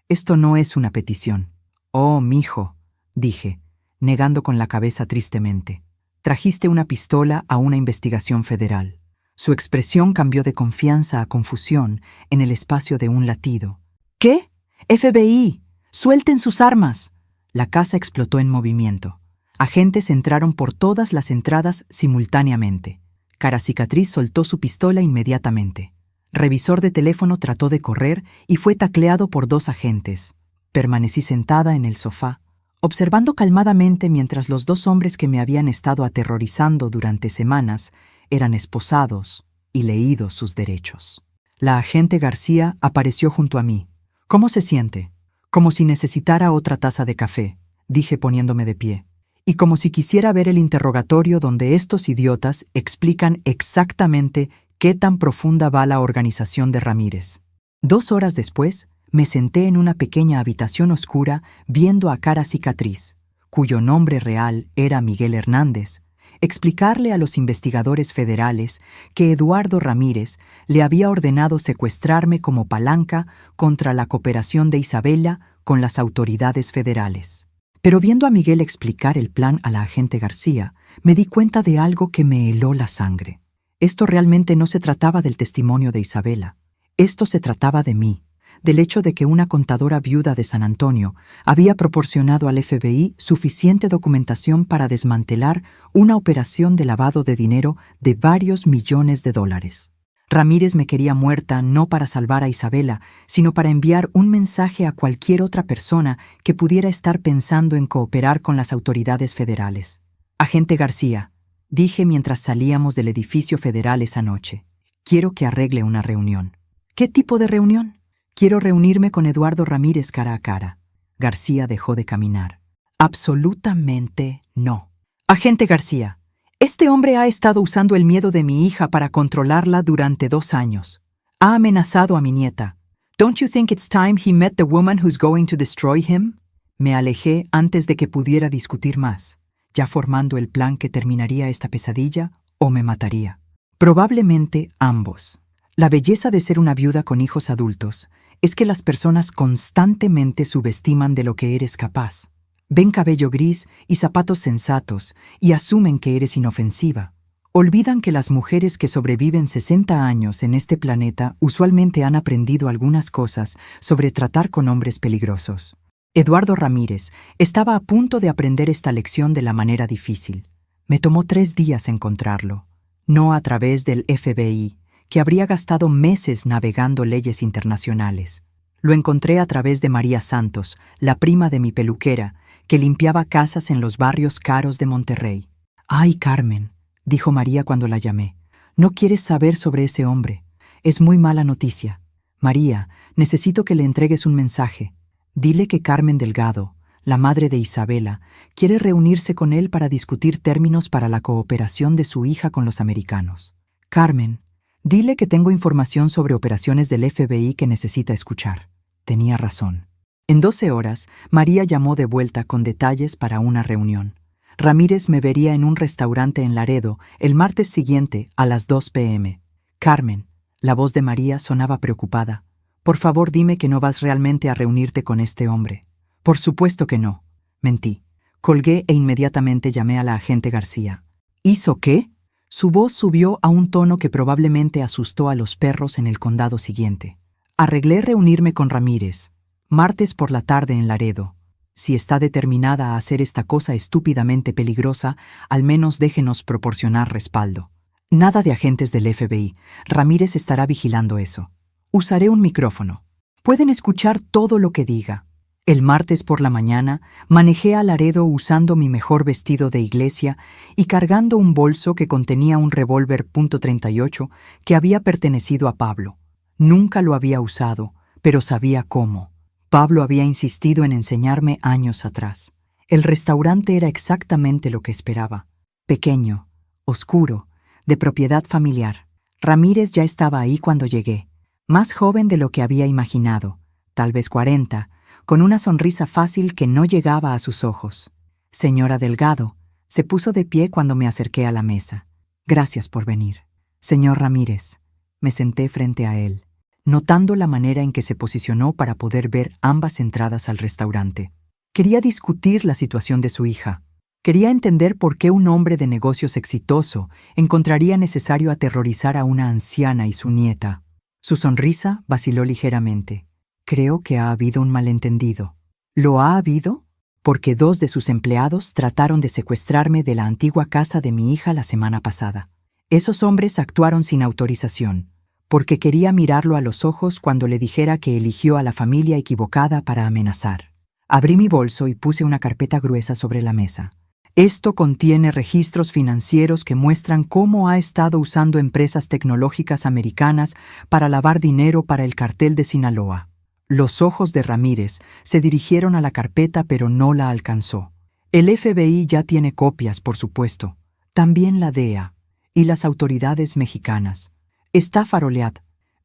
«Esto no es una petición». «Oh, mijo», dije, negando con la cabeza tristemente. «Trajiste una pistola a una investigación federal». Su expresión cambió de confianza a confusión en el espacio de un latido. «¿Qué? FBI, suelten sus armas». La casa explotó en movimiento. Agentes entraron por todas las entradas simultáneamente. Cara cicatriz soltó su pistola inmediatamente. Revisor de teléfono trató de correr y fue tacleado por 2 agentes. Permanecí sentada en el sofá, observando calmadamente mientras los 2 hombres que me habían estado aterrorizando durante semanas eran esposados y leídos sus derechos. La agente García apareció junto a mí. «¿Cómo se siente?» «Como si necesitara otra taza de café», dije poniéndome de pie. «Y como si quisiera ver el interrogatorio donde estos idiotas explican exactamente qué tan profunda va la organización de Ramírez». 2 horas después, me senté en una pequeña habitación oscura viendo a Cara cicatriz, cuyo nombre real era Miguel Hernández, explicarle a los investigadores federales que Eduardo Ramírez le había ordenado secuestrarme como palanca contra la cooperación de Isabela con las autoridades federales. Pero viendo a Miguel explicar el plan a la agente García, me di cuenta de algo que me heló la sangre. Esto realmente no se trataba del testimonio de Isabela. Esto se trataba de mí, del hecho de que una contadora viuda de San Antonio había proporcionado al FBI suficiente documentación para desmantelar una operación de lavado de dinero de varios millones de dólares. Ramírez me quería muerta no para salvar a Isabela, sino para enviar un mensaje a cualquier otra persona que pudiera estar pensando en cooperar con las autoridades federales. «Agente García», dije mientras salíamos del edificio federal esa noche, «quiero que arregle una reunión». «¿Qué tipo de reunión?» «Quiero reunirme con Eduardo Ramírez cara a cara». García dejó de caminar. «Absolutamente no». «Agente García, este hombre ha estado usando el miedo de mi hija para controlarla durante 2 años. Ha amenazado a mi nieta. Don't you think it's time he met the woman who's going to destroy him?» Me alejé antes de que pudiera discutir más, ya formando el plan que terminaría esta pesadilla o me mataría. Probablemente ambos. La belleza de ser una viuda con hijos adultos es que las personas constantemente subestiman de lo que eres capaz. Ven cabello gris y zapatos sensatos y asumen que eres inofensiva. Olvidan que las mujeres que sobreviven 60 años en este planeta usualmente han aprendido algunas cosas sobre tratar con hombres peligrosos. Eduardo Ramírez estaba a punto de aprender esta lección de la manera difícil. Me tomó 3 días encontrarlo, no a través del FBI, que habría gastado meses navegando leyes internacionales. Lo encontré a través de María Santos, la prima de mi peluquera, que limpiaba casas en los barrios caros de Monterrey. «Ay, Carmen», dijo María cuando la llamé, «no quieres saber sobre ese hombre. Es muy mala noticia. María, necesito que le entregues un mensaje. Dile que Carmen Delgado, la madre de Isabela, quiere reunirse con él para discutir términos para la cooperación de su hija con los americanos. Carmen, dile que tengo información sobre operaciones del FBI que necesita escuchar». Tenía razón. En 12 horas, María llamó de vuelta con detalles para una reunión. Ramírez me vería en un restaurante en Laredo el martes siguiente a las 2 p.m. Carmen, la voz de María sonaba preocupada. Por favor, dime que no vas realmente a reunirte con este hombre. Por supuesto que no. Mentí. Colgué e inmediatamente llamé a la agente García. ¿Hizo qué? Su voz subió a un tono que probablemente asustó a los perros en el condado siguiente. Arreglé reunirme con Ramírez, martes por la tarde en Laredo. Si está determinada a hacer esta cosa estúpidamente peligrosa, al menos déjenos proporcionar respaldo. Nada de agentes del FBI. Ramírez estará vigilando eso. Usaré un micrófono. Pueden escuchar todo lo que diga. El martes por la mañana manejé a Laredo usando mi mejor vestido de iglesia y cargando un bolso que contenía un revólver .38 que había pertenecido a Pablo. Nunca lo había usado, pero sabía cómo. Pablo había insistido en enseñarme años atrás. El restaurante era exactamente lo que esperaba. Pequeño, oscuro, de propiedad familiar. Ramírez ya estaba ahí cuando llegué. Más joven de lo que había imaginado, tal vez 40, con una sonrisa fácil que no llegaba a sus ojos. Señora Delgado, se puso de pie cuando me acerqué a la mesa. Gracias por venir. Señor Ramírez, me senté frente a él, notando la manera en que se posicionó para poder ver ambas entradas al restaurante. Quería discutir la situación de su hija. Quería entender por qué un hombre de negocios exitoso encontraría necesario aterrorizar a una anciana y su nieta. Su sonrisa vaciló ligeramente. Creo que ha habido un malentendido. ¿Lo ha habido? Porque 2 de sus empleados trataron de secuestrarme de la antigua casa de mi hija la semana pasada. Esos hombres actuaron sin autorización, porque quería mirarlo a los ojos cuando le dijera que eligió a la familia equivocada para amenazar. Abrí mi bolso y puse una carpeta gruesa sobre la mesa. Esto contiene registros financieros que muestran cómo ha estado usando empresas tecnológicas americanas para lavar dinero para el cartel de Sinaloa. Los ojos de Ramírez se dirigieron a la carpeta, pero no la alcanzó. El FBI ya tiene copias, por supuesto. También la DEA y las autoridades mexicanas. Está farolead.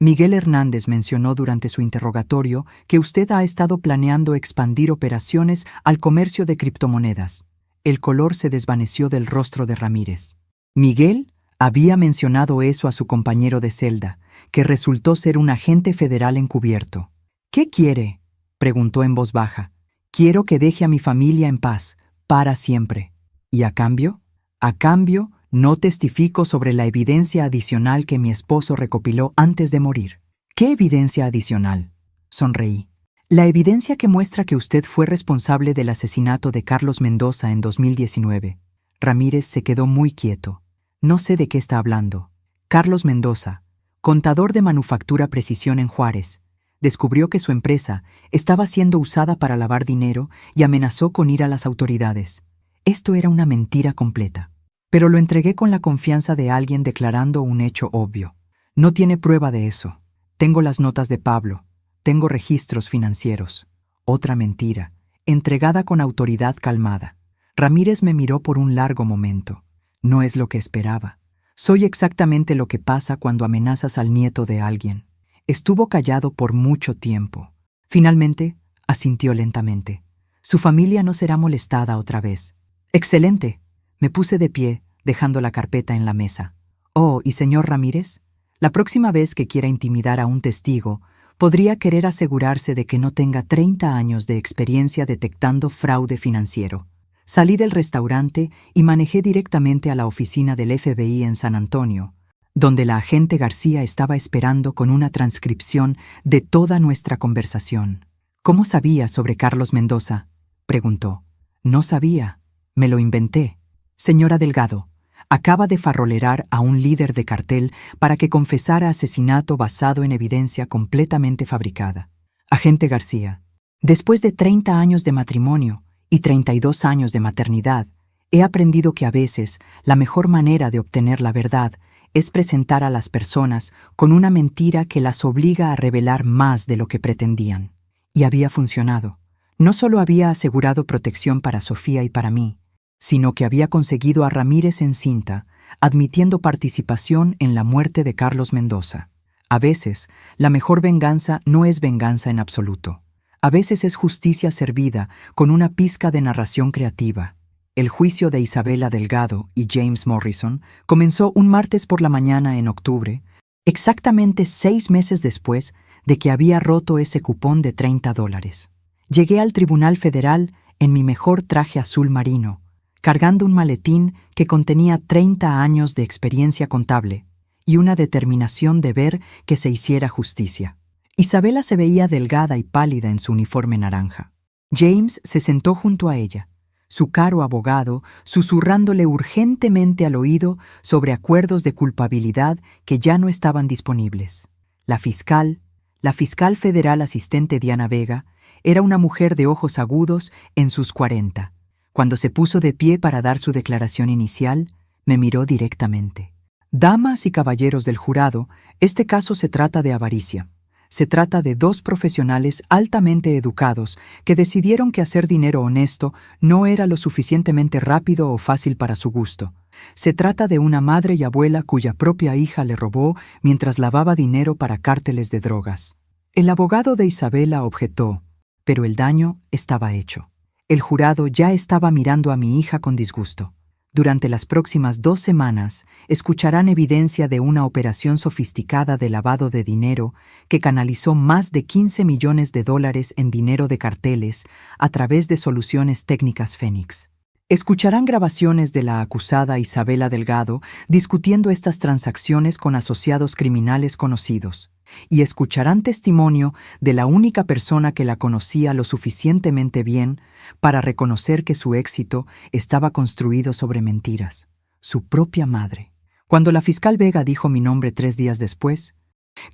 Miguel Hernández mencionó durante su interrogatorio que usted ha estado planeando expandir operaciones al comercio de criptomonedas. El color se desvaneció del rostro de Ramírez. Miguel había mencionado eso a su compañero de celda, que resultó ser un agente federal encubierto. ¿Qué quiere?, preguntó en voz baja. Quiero que deje a mi familia en paz, para siempre. ¿Y a cambio? A cambio, no testifico sobre la evidencia adicional que mi esposo recopiló antes de morir. ¿Qué evidencia adicional?, sonreí. La evidencia que muestra que usted fue responsable del asesinato de Carlos Mendoza en 2019. Ramírez se quedó muy quieto. No sé de qué está hablando. Carlos Mendoza, contador de Manufactura Precisión en Juárez, descubrió que su empresa estaba siendo usada para lavar dinero y amenazó con ir a las autoridades. Esto era una mentira completa. Pero lo entregué con la confianza de alguien declarando un hecho obvio. No tiene prueba de eso. Tengo las notas de Pablo. Tengo registros financieros. Otra mentira, entregada con autoridad calmada. Ramírez me miró por un largo momento. No es lo que esperaba. Soy exactamente lo que pasa cuando amenazas al nieto de alguien. Estuvo callado por mucho tiempo. Finalmente, asintió lentamente. Su familia no será molestada otra vez. ¡Excelente! Me puse de pie, dejando la carpeta en la mesa. Oh, ¿y señor Ramírez? La próxima vez que quiera intimidar a un testigo, podría querer asegurarse de que no tenga 30 años de experiencia detectando fraude financiero. Salí del restaurante y manejé directamente a la oficina del FBI en San Antonio, donde la agente García estaba esperando con una transcripción de toda nuestra conversación. ¿Cómo sabía sobre Carlos Mendoza?, preguntó. No sabía. Me lo inventé. Señora Delgado, acaba de farrolear a un líder de cartel para que confesara asesinato basado en evidencia completamente fabricada. Agente García, después de 30 años de matrimonio y 32 años de maternidad, he aprendido que a veces la mejor manera de obtener la verdad es presentar a las personas con una mentira que las obliga a revelar más de lo que pretendían. Y había funcionado. No solo había asegurado protección para Sofía y para mí, sino que había conseguido a Ramírez en cinta, admitiendo participación en la muerte de Carlos Mendoza. A veces, la mejor venganza no es venganza en absoluto. A veces es justicia servida con una pizca de narración creativa. El juicio de Isabela Delgado y James Morrison comenzó un martes por la mañana en octubre, exactamente 6 meses después de que había roto ese cupón de $30. Llegué al Tribunal Federal en mi mejor traje azul marino, cargando un maletín que contenía 30 años de experiencia contable y una determinación de ver que se hiciera justicia. Isabela se veía delgada y pálida en su uniforme naranja. James se sentó junto a ella, su caro abogado susurrándole urgentemente al oído sobre acuerdos de culpabilidad que ya no estaban disponibles. La fiscal federal asistente Diana Vega, era una mujer de ojos agudos en sus 40. Cuando se puso de pie para dar su declaración inicial, me miró directamente. Damas y caballeros del jurado, este caso se trata de avaricia. Se trata de 2 profesionales altamente educados que decidieron que hacer dinero honesto no era lo suficientemente rápido o fácil para su gusto. Se trata de una madre y abuela cuya propia hija le robó mientras lavaba dinero para cárteles de drogas. El abogado de Isabela objetó, pero el daño estaba hecho. El jurado ya estaba mirando a mi hija con disgusto. Durante las próximas 2 semanas, escucharán evidencia de una operación sofisticada de lavado de dinero que canalizó más de $15 millones en dinero de carteles a través de Soluciones Técnicas Fénix. Escucharán grabaciones de la acusada Isabela Delgado discutiendo estas transacciones con asociados criminales conocidos, y escucharán testimonio de la única persona que la conocía lo suficientemente bien para reconocer que su éxito estaba construido sobre mentiras, su propia madre. Cuando la fiscal Vega dijo mi nombre 3 días después,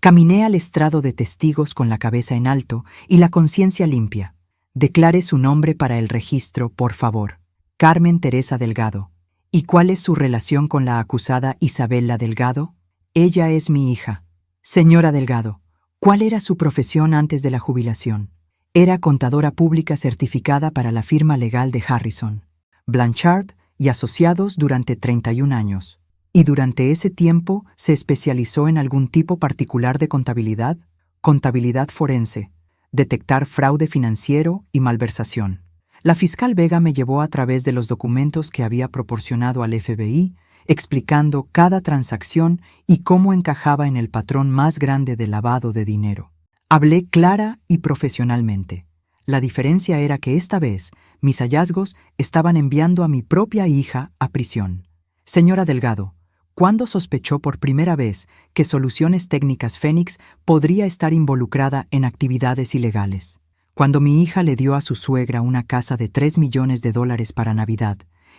caminé al estrado de testigos con la cabeza en alto y la conciencia limpia. Declare su nombre para el registro, por favor. Carmen Teresa Delgado. ¿Y cuál es su relación con la acusada Isabela Delgado? Ella es mi hija. Señora Delgado, ¿cuál era su profesión antes de la jubilación? Era contadora pública certificada para la firma legal de Harrison, Blanchard y Asociados durante 31 años. ¿Y durante ese tiempo se especializó en algún tipo particular de contabilidad? Contabilidad forense, detectar fraude financiero y malversación. La fiscal Vega me llevó a través de los documentos que había proporcionado al FBI, explicando cada transacción y cómo encajaba en el patrón más grande de lavado de dinero. Hablé clara y profesionalmente. La diferencia era que esta vez mis hallazgos estaban enviando a mi propia hija a prisión. Señora Delgado, ¿cuándo sospechó por primera vez que Soluciones Técnicas Fénix podría estar involucrada en actividades ilegales? Cuando mi hija le dio a su suegra una casa de $3 millones para Navidad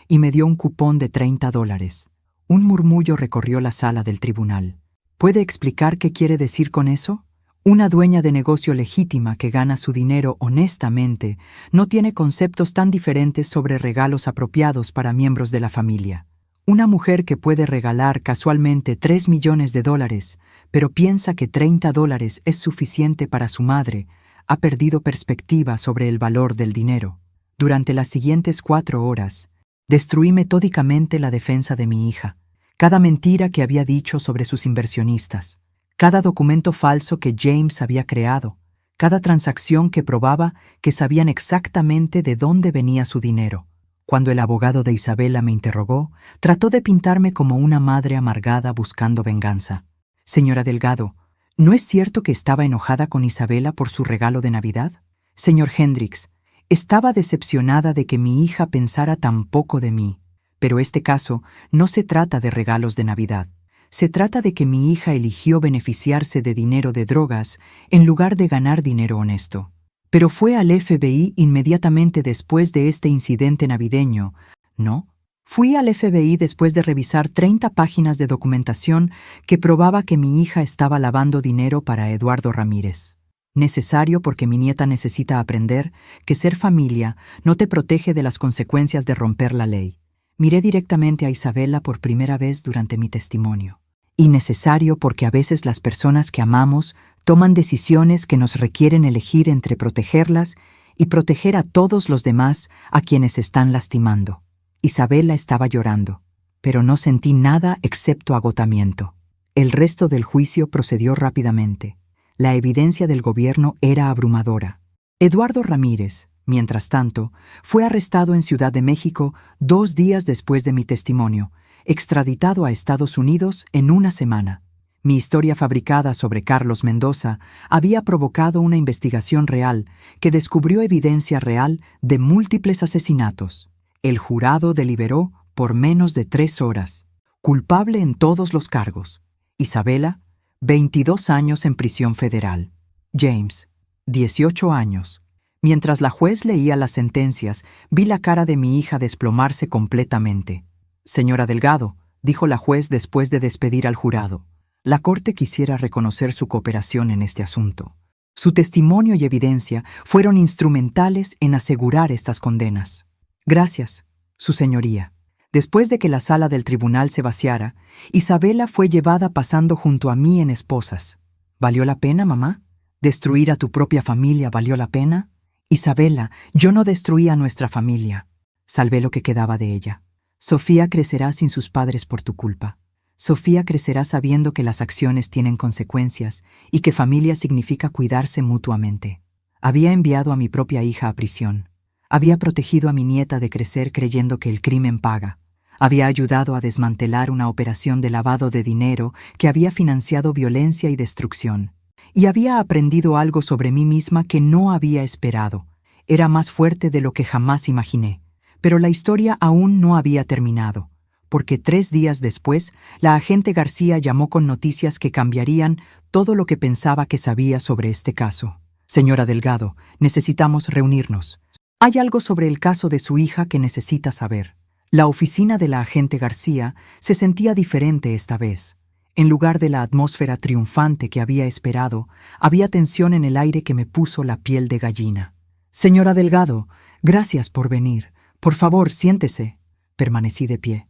y me dio un cupón de $30. Un murmullo recorrió la sala del tribunal. ¿Puede explicar qué quiere decir con eso? Una dueña de negocio legítima que gana su dinero honestamente no tiene conceptos tan diferentes sobre regalos apropiados para miembros de la familia. Una mujer que puede regalar casualmente $3 millones, pero piensa que $30 es suficiente para su madre, ha perdido perspectiva sobre el valor del dinero. Durante las siguientes 4 horas, destruí metódicamente la defensa de mi hija, cada mentira que había dicho sobre sus inversionistas, cada documento falso que James había creado, cada transacción que probaba que sabían exactamente de dónde venía su dinero. Cuando el abogado de Isabela me interrogó, trató de pintarme como una madre amargada buscando venganza. Señora Delgado, ¿no es cierto que estaba enojada con Isabela por su regalo de Navidad? Señor Hendricks, estaba decepcionada de que mi hija pensara tan poco de mí. Pero este caso no se trata de regalos de Navidad. Se trata de que mi hija eligió beneficiarse de dinero de drogas en lugar de ganar dinero honesto. Pero fue al FBI inmediatamente después de este incidente navideño, ¿no? Fui al FBI después de revisar 30 páginas de documentación que probaba que mi hija estaba lavando dinero para Eduardo Ramírez. Necesario porque mi nieta necesita aprender que ser familia no te protege de las consecuencias de romper la ley. Miré directamente a Isabela por primera vez durante mi testimonio. Y necesario porque a veces las personas que amamos toman decisiones que nos requieren elegir entre protegerlas y proteger a todos los demás a quienes están lastimando. Isabela estaba llorando, pero no sentí nada excepto agotamiento. El resto del juicio procedió rápidamente. La evidencia del gobierno era abrumadora. Eduardo Ramírez, Mientras tanto, fue arrestado en Ciudad de México 2 días después de mi testimonio, extraditado a Estados Unidos en una semana. Mi historia fabricada sobre Carlos Mendoza había provocado una investigación real que descubrió evidencia real de múltiples asesinatos. El jurado deliberó por menos de 3 horas. Culpable en todos los cargos. Isabela, 22 años en prisión federal. James, 18 años. Mientras la juez leía las sentencias, vi la cara de mi hija desplomarse completamente. Señora Delgado, dijo la juez después de despedir al jurado, la Corte quisiera reconocer su cooperación en este asunto. Su testimonio y evidencia fueron instrumentales en asegurar estas condenas. Gracias, Su Señoría. Después de que la sala del tribunal se vaciara, Isabela fue llevada pasando junto a mí en esposas. ¿Valió la pena, mamá? ¿Destruir a tu propia familia valió la pena? Isabela, yo no destruí a nuestra familia. Salvé lo que quedaba de ella. Sofía crecerá sin sus padres por tu culpa. Sofía crecerá sabiendo que las acciones tienen consecuencias y que familia significa cuidarse mutuamente. Había enviado a mi propia hija a prisión. Había protegido a mi nieta de crecer creyendo que el crimen paga. Había ayudado a desmantelar una operación de lavado de dinero que había financiado violencia y destrucción. Y había aprendido algo sobre mí misma que no había esperado. Era más fuerte de lo que jamás imaginé. Pero la historia aún no había terminado, porque 3 días después, la agente García llamó con noticias que cambiarían todo lo que pensaba que sabía sobre este caso. Señora Delgado, necesitamos reunirnos. Hay algo sobre el caso de su hija que necesita saber. La oficina de la agente García se sentía diferente esta vez. En lugar de la atmósfera triunfante que había esperado, había tensión en el aire que me puso la piel de gallina. Señora Delgado, gracias por venir. Por favor, siéntese. Permanecí de pie.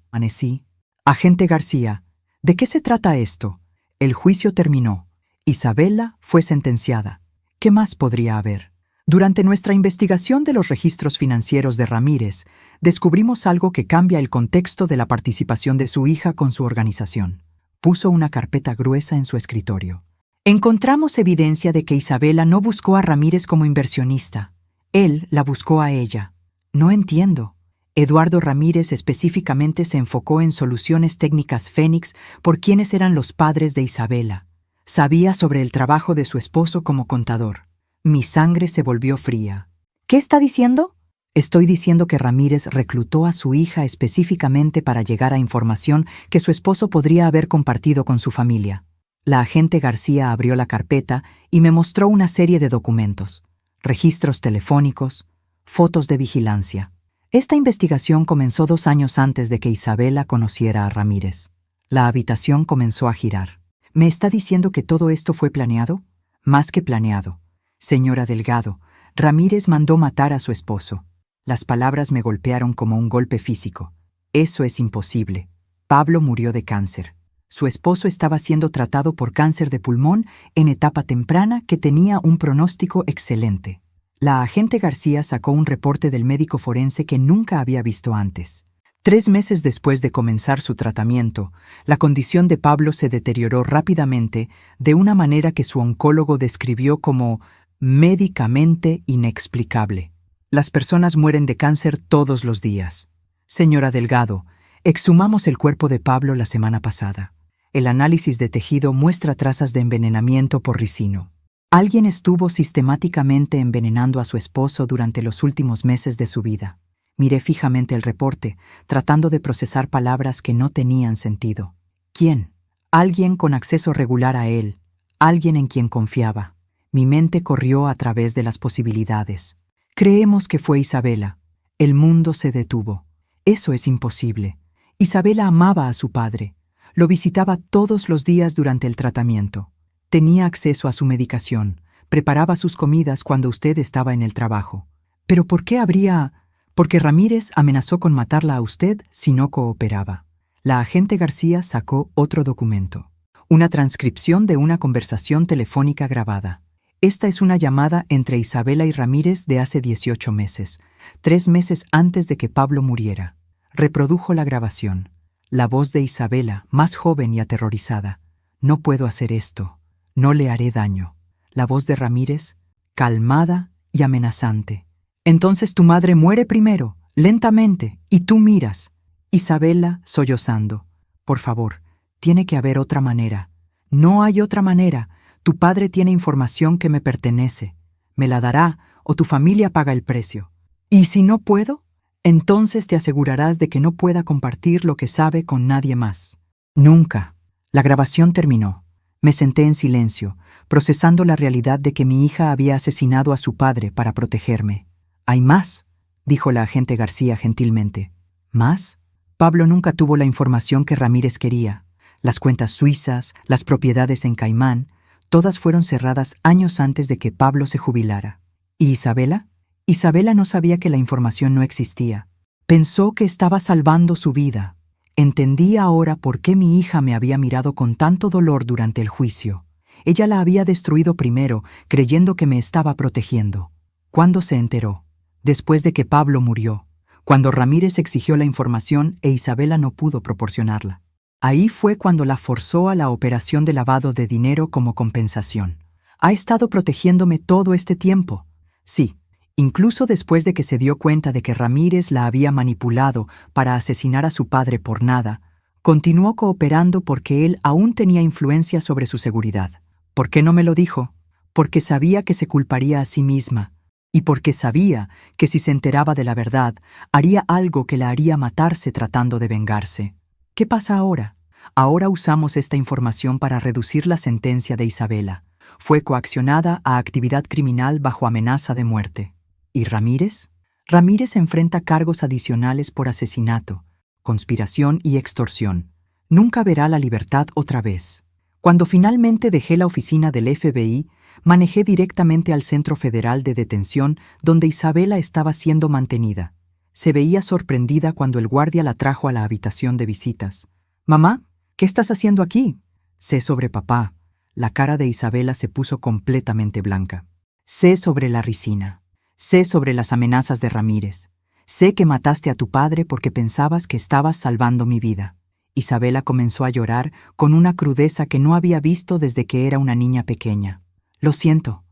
Agente García, ¿de qué se trata esto? El juicio terminó. Isabela fue sentenciada. ¿Qué más podría haber? Durante nuestra investigación de los registros financieros de Ramírez, descubrimos algo que cambia el contexto de la participación de su hija con su organización. Puso una carpeta gruesa en su escritorio. Encontramos evidencia de que Isabela no buscó a Ramírez como inversionista. Él la buscó a ella. No entiendo. Eduardo Ramírez específicamente se enfocó en soluciones técnicas Fénix por quienes eran los padres de Isabela. Sabía sobre el trabajo de su esposo como contador. Mi sangre se volvió fría. ¿Qué está diciendo? Estoy diciendo que Ramírez reclutó a su hija específicamente para llegar a información que su esposo podría haber compartido con su familia. La agente García abrió la carpeta y me mostró una serie de documentos, registros telefónicos, fotos de vigilancia. Esta investigación comenzó 2 años antes de que Isabela conociera a Ramírez. La habitación comenzó a girar. ¿Me está diciendo que todo esto fue planeado? Más que planeado. Señora Delgado, Ramírez mandó matar a su esposo. Las palabras me golpearon como un golpe físico. Eso es imposible. Pablo murió de cáncer. Su esposo estaba siendo tratado por cáncer de pulmón en etapa temprana que tenía un pronóstico excelente. La agente García sacó un reporte del médico forense que nunca había visto antes. 3 meses después de comenzar su tratamiento, la condición de Pablo se deterioró rápidamente de una manera que su oncólogo describió como médicamente inexplicable. Las personas mueren de cáncer todos los días. Señora Delgado, exhumamos el cuerpo de Pablo la semana pasada. El análisis de tejido muestra trazas de envenenamiento por ricino. Alguien estuvo sistemáticamente envenenando a su esposo durante los últimos meses de su vida. Miré fijamente el reporte, tratando de procesar palabras que no tenían sentido. ¿Quién? Alguien con acceso regular a él, alguien en quien confiaba. Mi mente corrió a través de las posibilidades. Creemos que fue Isabela. El mundo se detuvo. Eso es imposible. Isabela amaba a su padre. Lo visitaba todos los días durante el tratamiento. Tenía acceso a su medicación. Preparaba sus comidas cuando usted estaba en el trabajo. ¿Pero por qué habría...? Porque Ramírez amenazó con matarla a usted si no cooperaba. La agente García sacó otro documento. Una transcripción de una conversación telefónica grabada. Esta es una llamada entre Isabela y Ramírez de hace 18 meses, 3 meses antes de que Pablo muriera. Reprodujo la grabación. La voz de Isabela, más joven y aterrorizada. No puedo hacer esto. No le haré daño. La voz de Ramírez, calmada y amenazante. Entonces tu madre muere primero, lentamente, y tú miras. Isabela sollozando. Por favor, tiene que haber otra manera. No hay otra manera. Tu padre tiene información que me pertenece. Me la dará o tu familia paga el precio. ¿Y si no puedo? Entonces te asegurarás de que no pueda compartir lo que sabe con nadie más. Nunca. La grabación terminó. Me senté en silencio, procesando la realidad de que mi hija había asesinado a su padre para protegerme. «Hay más», dijo la agente García gentilmente. «¿Más?» Pablo nunca tuvo la información que Ramírez quería. Las cuentas suizas, las propiedades en Caimán, todas fueron cerradas años antes de que Pablo se jubilara. ¿Y Isabela? Isabela no sabía que la información no existía. Pensó que estaba salvando su vida. Entendí ahora por qué mi hija me había mirado con tanto dolor durante el juicio. Ella la había destruido primero, creyendo que me estaba protegiendo. ¿Cuándo se enteró? Después de que Pablo murió, cuando Ramírez exigió la información e Isabela no pudo proporcionarla. Ahí fue cuando la forzó a la operación de lavado de dinero como compensación. Ha estado protegiéndome todo este tiempo. Sí, incluso después de que se dio cuenta de que Ramírez la había manipulado para asesinar a su padre por nada, continuó cooperando porque él aún tenía influencia sobre su seguridad. ¿Por qué no me lo dijo? Porque sabía que se culparía a sí misma, y porque sabía que si se enteraba de la verdad, haría algo que la haría matarse tratando de vengarse. ¿Qué pasa ahora? Ahora usamos esta información para reducir la sentencia de Isabela. Fue coaccionada a actividad criminal bajo amenaza de muerte. ¿Y Ramírez? Ramírez enfrenta cargos adicionales por asesinato, conspiración y extorsión. Nunca verá la libertad otra vez. Cuando finalmente dejé la oficina del FBI, manejé directamente al Centro Federal de Detención donde Isabela estaba siendo mantenida. Se veía sorprendida cuando el guardia la trajo a la habitación de visitas. «Mamá, ¿qué estás haciendo aquí?» «Sé sobre papá». La cara de Isabela se puso completamente blanca. «Sé sobre la ricina. Sé sobre las amenazas de Ramírez. Sé que mataste a tu padre porque pensabas que estabas salvando mi vida». Isabela comenzó a llorar con una crudeza que no había visto desde que era una niña pequeña. Lo siento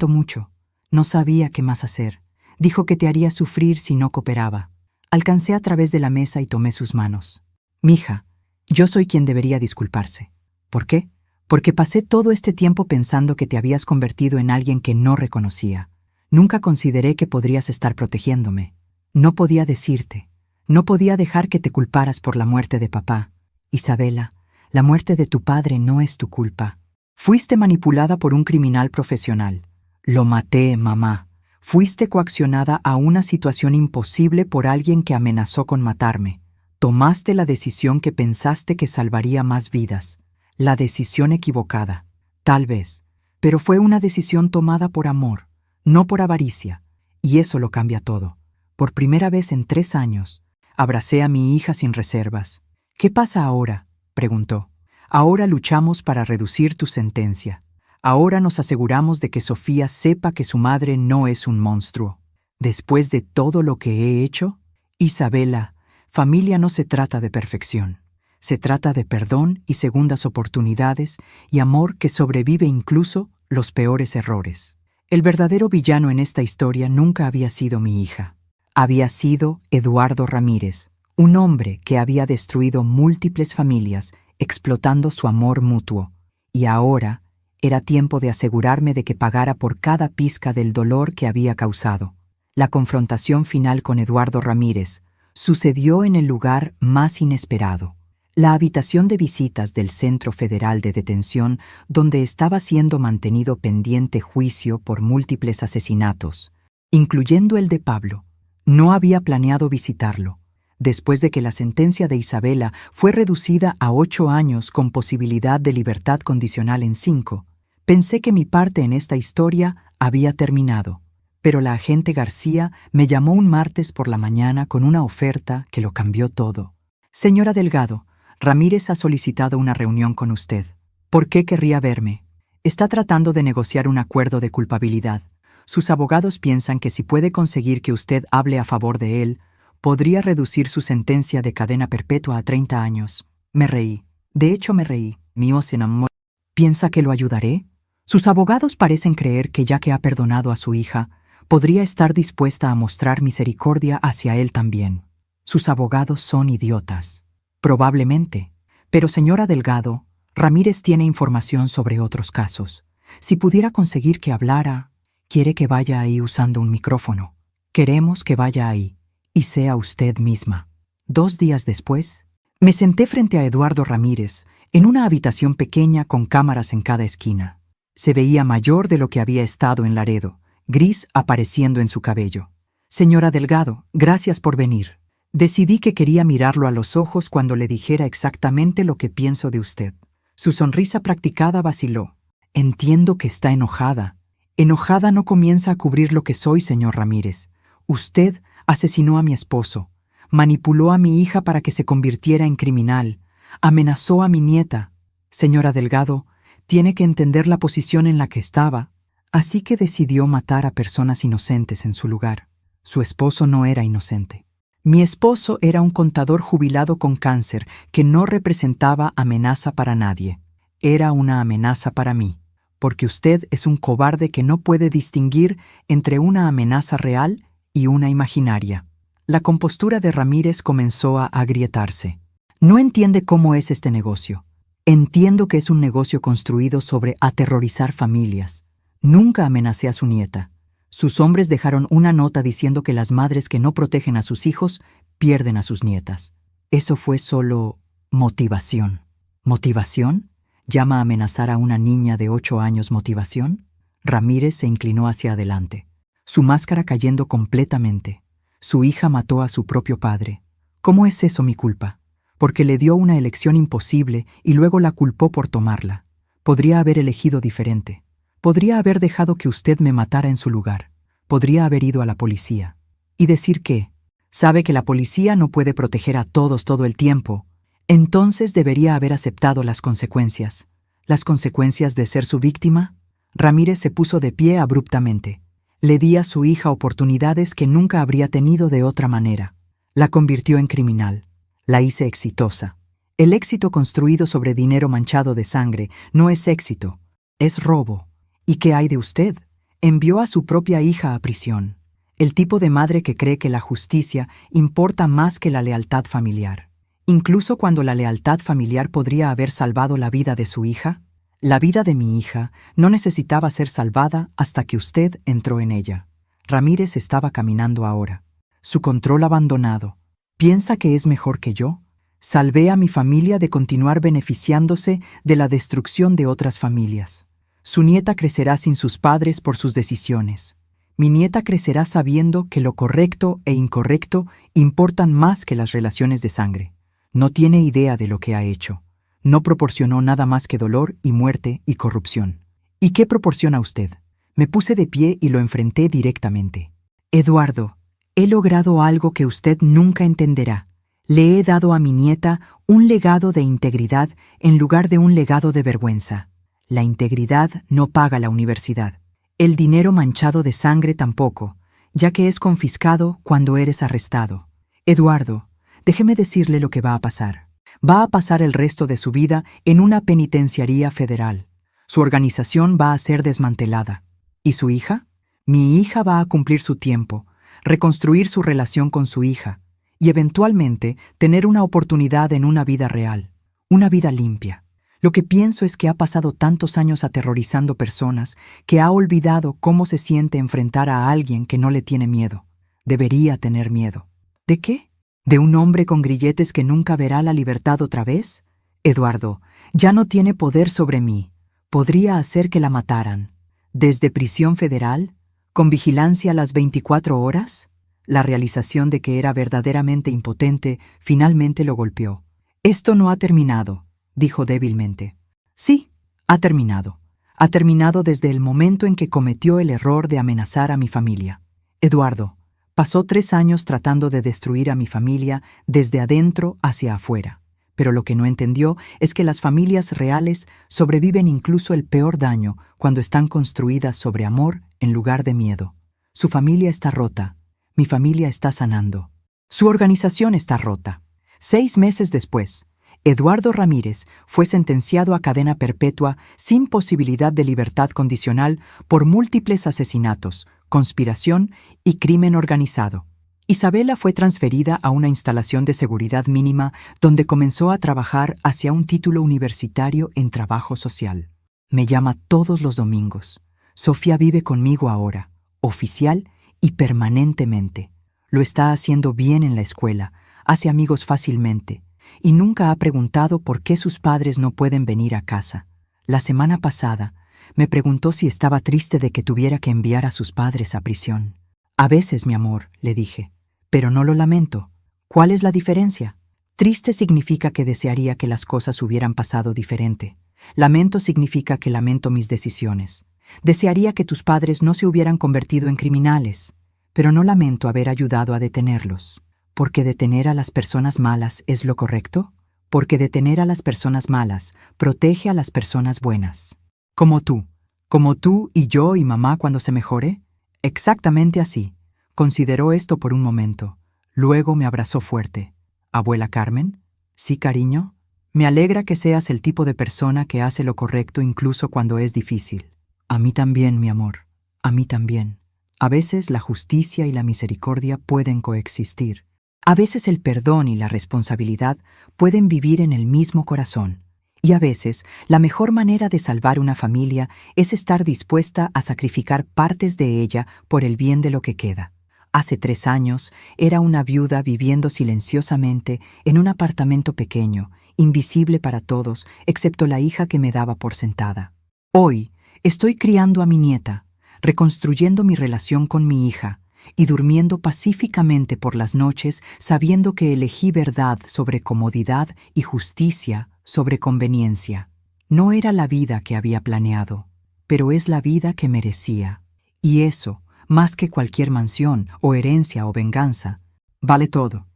mucho. No sabía qué más hacer. Dijo que te haría sufrir si no cooperaba. Alcancé a través de la mesa y tomé sus manos. «Mija, yo soy quien debería disculparse». «¿Por qué?» «Porque pasé todo este tiempo pensando que te habías convertido en alguien que no reconocía. Nunca consideré que podrías estar protegiéndome. No podía decirte. No podía dejar que te culparas por la muerte de papá. Isabela, la muerte de tu padre no es tu culpa. Fuiste manipulada por un criminal profesional. Lo maté, mamá. Fuiste coaccionada a una situación imposible por alguien que amenazó con matarme. Tomaste la decisión que pensaste que salvaría más vidas. La decisión equivocada. Tal vez. Pero fue una decisión tomada por amor, no por avaricia. Y eso lo cambia todo. Por primera vez en 3 años, abracé a mi hija sin reservas. «¿Qué pasa ahora?», preguntó. «Ahora luchamos para reducir tu sentencia. Ahora nos aseguramos de que Sofía sepa que su madre no es un monstruo. Después de todo lo que he hecho, Isabela, familia no se trata de perfección. Se trata de perdón y segundas oportunidades y amor que sobrevive incluso los peores errores. El verdadero villano en esta historia nunca había sido mi hija. Había sido Eduardo Ramírez, un hombre que había destruido múltiples familias explotando su amor mutuo. Y ahora era tiempo de asegurarme de que pagara por cada pizca del dolor que había causado. La confrontación final con Eduardo Ramírez sucedió en el lugar más inesperado. La habitación de visitas del Centro Federal de Detención, donde estaba siendo mantenido pendiente juicio por múltiples asesinatos, incluyendo el de Pablo. No había planeado visitarlo. Después de que la sentencia de Isabela fue reducida a 8 años con posibilidad de libertad condicional en 5, pensé que mi parte en esta historia había terminado. Pero la agente García me llamó un martes por la mañana con una oferta que lo cambió todo. «Señora Delgado, Ramírez ha solicitado una reunión con usted. ¿Por qué querría verme? Está tratando de negociar un acuerdo de culpabilidad. Sus abogados piensan que si puede conseguir que usted hable a favor de él, podría reducir su sentencia de cadena perpetua a 30 años. Me reí. De hecho, me reí. Mío se enamoró. ¿Piensa que lo ayudaré? Sus abogados parecen creer que ya que ha perdonado a su hija, podría estar dispuesta a mostrar misericordia hacia él también. Sus abogados son idiotas. Probablemente. Pero señora Delgado, Ramírez tiene información sobre otros casos. Si pudiera conseguir que hablara, quiere que vaya ahí usando un micrófono. Queremos que vaya ahí, y sea usted misma. 2 días después, me senté frente a Eduardo Ramírez, en una habitación pequeña con cámaras en cada esquina. Se veía mayor de lo que había estado en Laredo, gris apareciendo en su cabello. Señora Delgado, gracias por venir. Decidí que quería mirarlo a los ojos cuando le dijera exactamente lo que pienso de usted. Su sonrisa practicada vaciló. Entiendo que está enojada. Enojada no comienza a cubrir lo que soy, señor Ramírez. Usted asesinó a mi esposo, manipuló a mi hija para que se convirtiera en criminal, amenazó a mi nieta. Señora Delgado, tiene que entender la posición en la que estaba, así que decidió matar a personas inocentes en su lugar. Su esposo no era inocente. Mi esposo era un contador jubilado con cáncer que no representaba amenaza para nadie. Era una amenaza para mí, porque usted es un cobarde que no puede distinguir entre una amenaza real y una imaginaria. La compostura de Ramírez comenzó a agrietarse. No entiende cómo es este negocio. Entiendo que es un negocio construido sobre aterrorizar familias. Nunca amenacé a su nieta. Sus hombres dejaron una nota diciendo que las madres que no protegen a sus hijos pierden a sus nietas. Eso fue solo motivación. ¿Motivación? ¿Llama a amenazar a una niña de 8 años motivación? Ramírez se inclinó hacia adelante, su máscara cayendo completamente. Su hija mató a su propio padre. ¿Cómo es eso mi culpa? Porque le dio una elección imposible y luego la culpó por tomarla. Podría haber elegido diferente. Podría haber dejado que usted me matara en su lugar. Podría haber ido a la policía. Y decir que, sabe que la policía no puede proteger a todos todo el tiempo. Entonces debería haber aceptado las consecuencias. ¿Las consecuencias de ser su víctima? Ramírez se puso de pie abruptamente. Le di a su hija oportunidades que nunca habría tenido de otra manera. La convirtió en criminal. La hice exitosa. El éxito construido sobre dinero manchado de sangre no es éxito, es robo. ¿Y qué hay de usted? Envió a su propia hija a prisión. El tipo de madre que cree que la justicia importa más que la lealtad familiar. Incluso cuando la lealtad familiar podría haber salvado la vida de su hija, la vida de mi hija no necesitaba ser salvada hasta que usted entró en ella. Ramírez estaba caminando ahora, su control abandonado. ¿Piensa que es mejor que yo? Salvé a mi familia de continuar beneficiándose de la destrucción de otras familias. Su nieta crecerá sin sus padres por sus decisiones. Mi nieta crecerá sabiendo que lo correcto e incorrecto importan más que las relaciones de sangre. No tiene idea de lo que ha hecho. No proporcionó nada más que dolor y muerte y corrupción. ¿Y qué proporciona usted? Me puse de pie y lo enfrenté directamente. Eduardo, he logrado algo que usted nunca entenderá. Le he dado a mi nieta un legado de integridad en lugar de un legado de vergüenza. La integridad no paga la universidad. El dinero manchado de sangre tampoco, ya que es confiscado cuando eres arrestado. Eduardo, déjeme decirle lo que va a pasar. Va a pasar el resto de su vida en una penitenciaría federal. Su organización va a ser desmantelada. ¿Y su hija? Mi hija va a cumplir su tiempo, reconstruir su relación con su hija y eventualmente tener una oportunidad en una vida real, una vida limpia. Lo que pienso es que ha pasado tantos años aterrorizando personas que ha olvidado cómo se siente enfrentar a alguien que no le tiene miedo. Debería tener miedo. ¿De qué? ¿De un hombre con grilletes que nunca verá la libertad otra vez? Eduardo, ya no tiene poder sobre mí. Podría hacer que la mataran. ¿Desde prisión federal? ¿Con vigilancia las 24 horas? La realización de que era verdaderamente impotente finalmente lo golpeó. Esto no ha terminado, dijo débilmente. Sí, ha terminado. Ha terminado desde el momento en que cometió el error de amenazar a mi familia. Eduardo, pasó 3 años tratando de destruir a mi familia desde adentro hacia afuera. Pero lo que no entendió es que las familias reales sobreviven incluso el peor daño cuando están construidas sobre amor en lugar de miedo. Su familia está rota. Mi familia está sanando. Su organización está rota. 6 meses después, Eduardo Ramírez fue sentenciado a cadena perpetua sin posibilidad de libertad condicional por múltiples asesinatos, conspiración y crimen organizado. Isabela fue transferida a una instalación de seguridad mínima donde comenzó a trabajar hacia un título universitario en trabajo social. Me llama todos los domingos. Sofía vive conmigo ahora, oficial y permanentemente. Lo está haciendo bien en la escuela, hace amigos fácilmente, y nunca ha preguntado por qué sus padres no pueden venir a casa. La semana pasada, me preguntó si estaba triste de que tuviera que enviar a sus padres a prisión. A veces, mi amor, le dije, pero no lo lamento. ¿Cuál es la diferencia? Triste significa que desearía que las cosas hubieran pasado diferente. Lamento significa que lamento mis decisiones. Desearía que tus padres no se hubieran convertido en criminales, pero no lamento haber ayudado a detenerlos. ¿Porque detener a las personas malas es lo correcto? Porque detener a las personas malas protege a las personas buenas. Como tú y yo y mamá cuando se mejore. Exactamente así. Consideró esto por un momento. Luego me abrazó fuerte. ¿Abuela Carmen? Sí, cariño. Me alegra que seas el tipo de persona que hace lo correcto incluso cuando es difícil. A mí también, mi amor. A mí también. A veces la justicia y la misericordia pueden coexistir. A veces el perdón y la responsabilidad pueden vivir en el mismo corazón. Y a veces, la mejor manera de salvar una familia es estar dispuesta a sacrificar partes de ella por el bien de lo que queda. Hace 3 años, era una viuda viviendo silenciosamente en un apartamento pequeño, invisible para todos, excepto la hija que me daba por sentada. Hoy, estoy criando a mi nieta, reconstruyendo mi relación con mi hija y durmiendo pacíficamente por las noches sabiendo que elegí verdad sobre comodidad y justicia sobre conveniencia. No era la vida que había planeado, pero es la vida que merecía. Y eso, más que cualquier mansión o herencia o venganza, vale todo.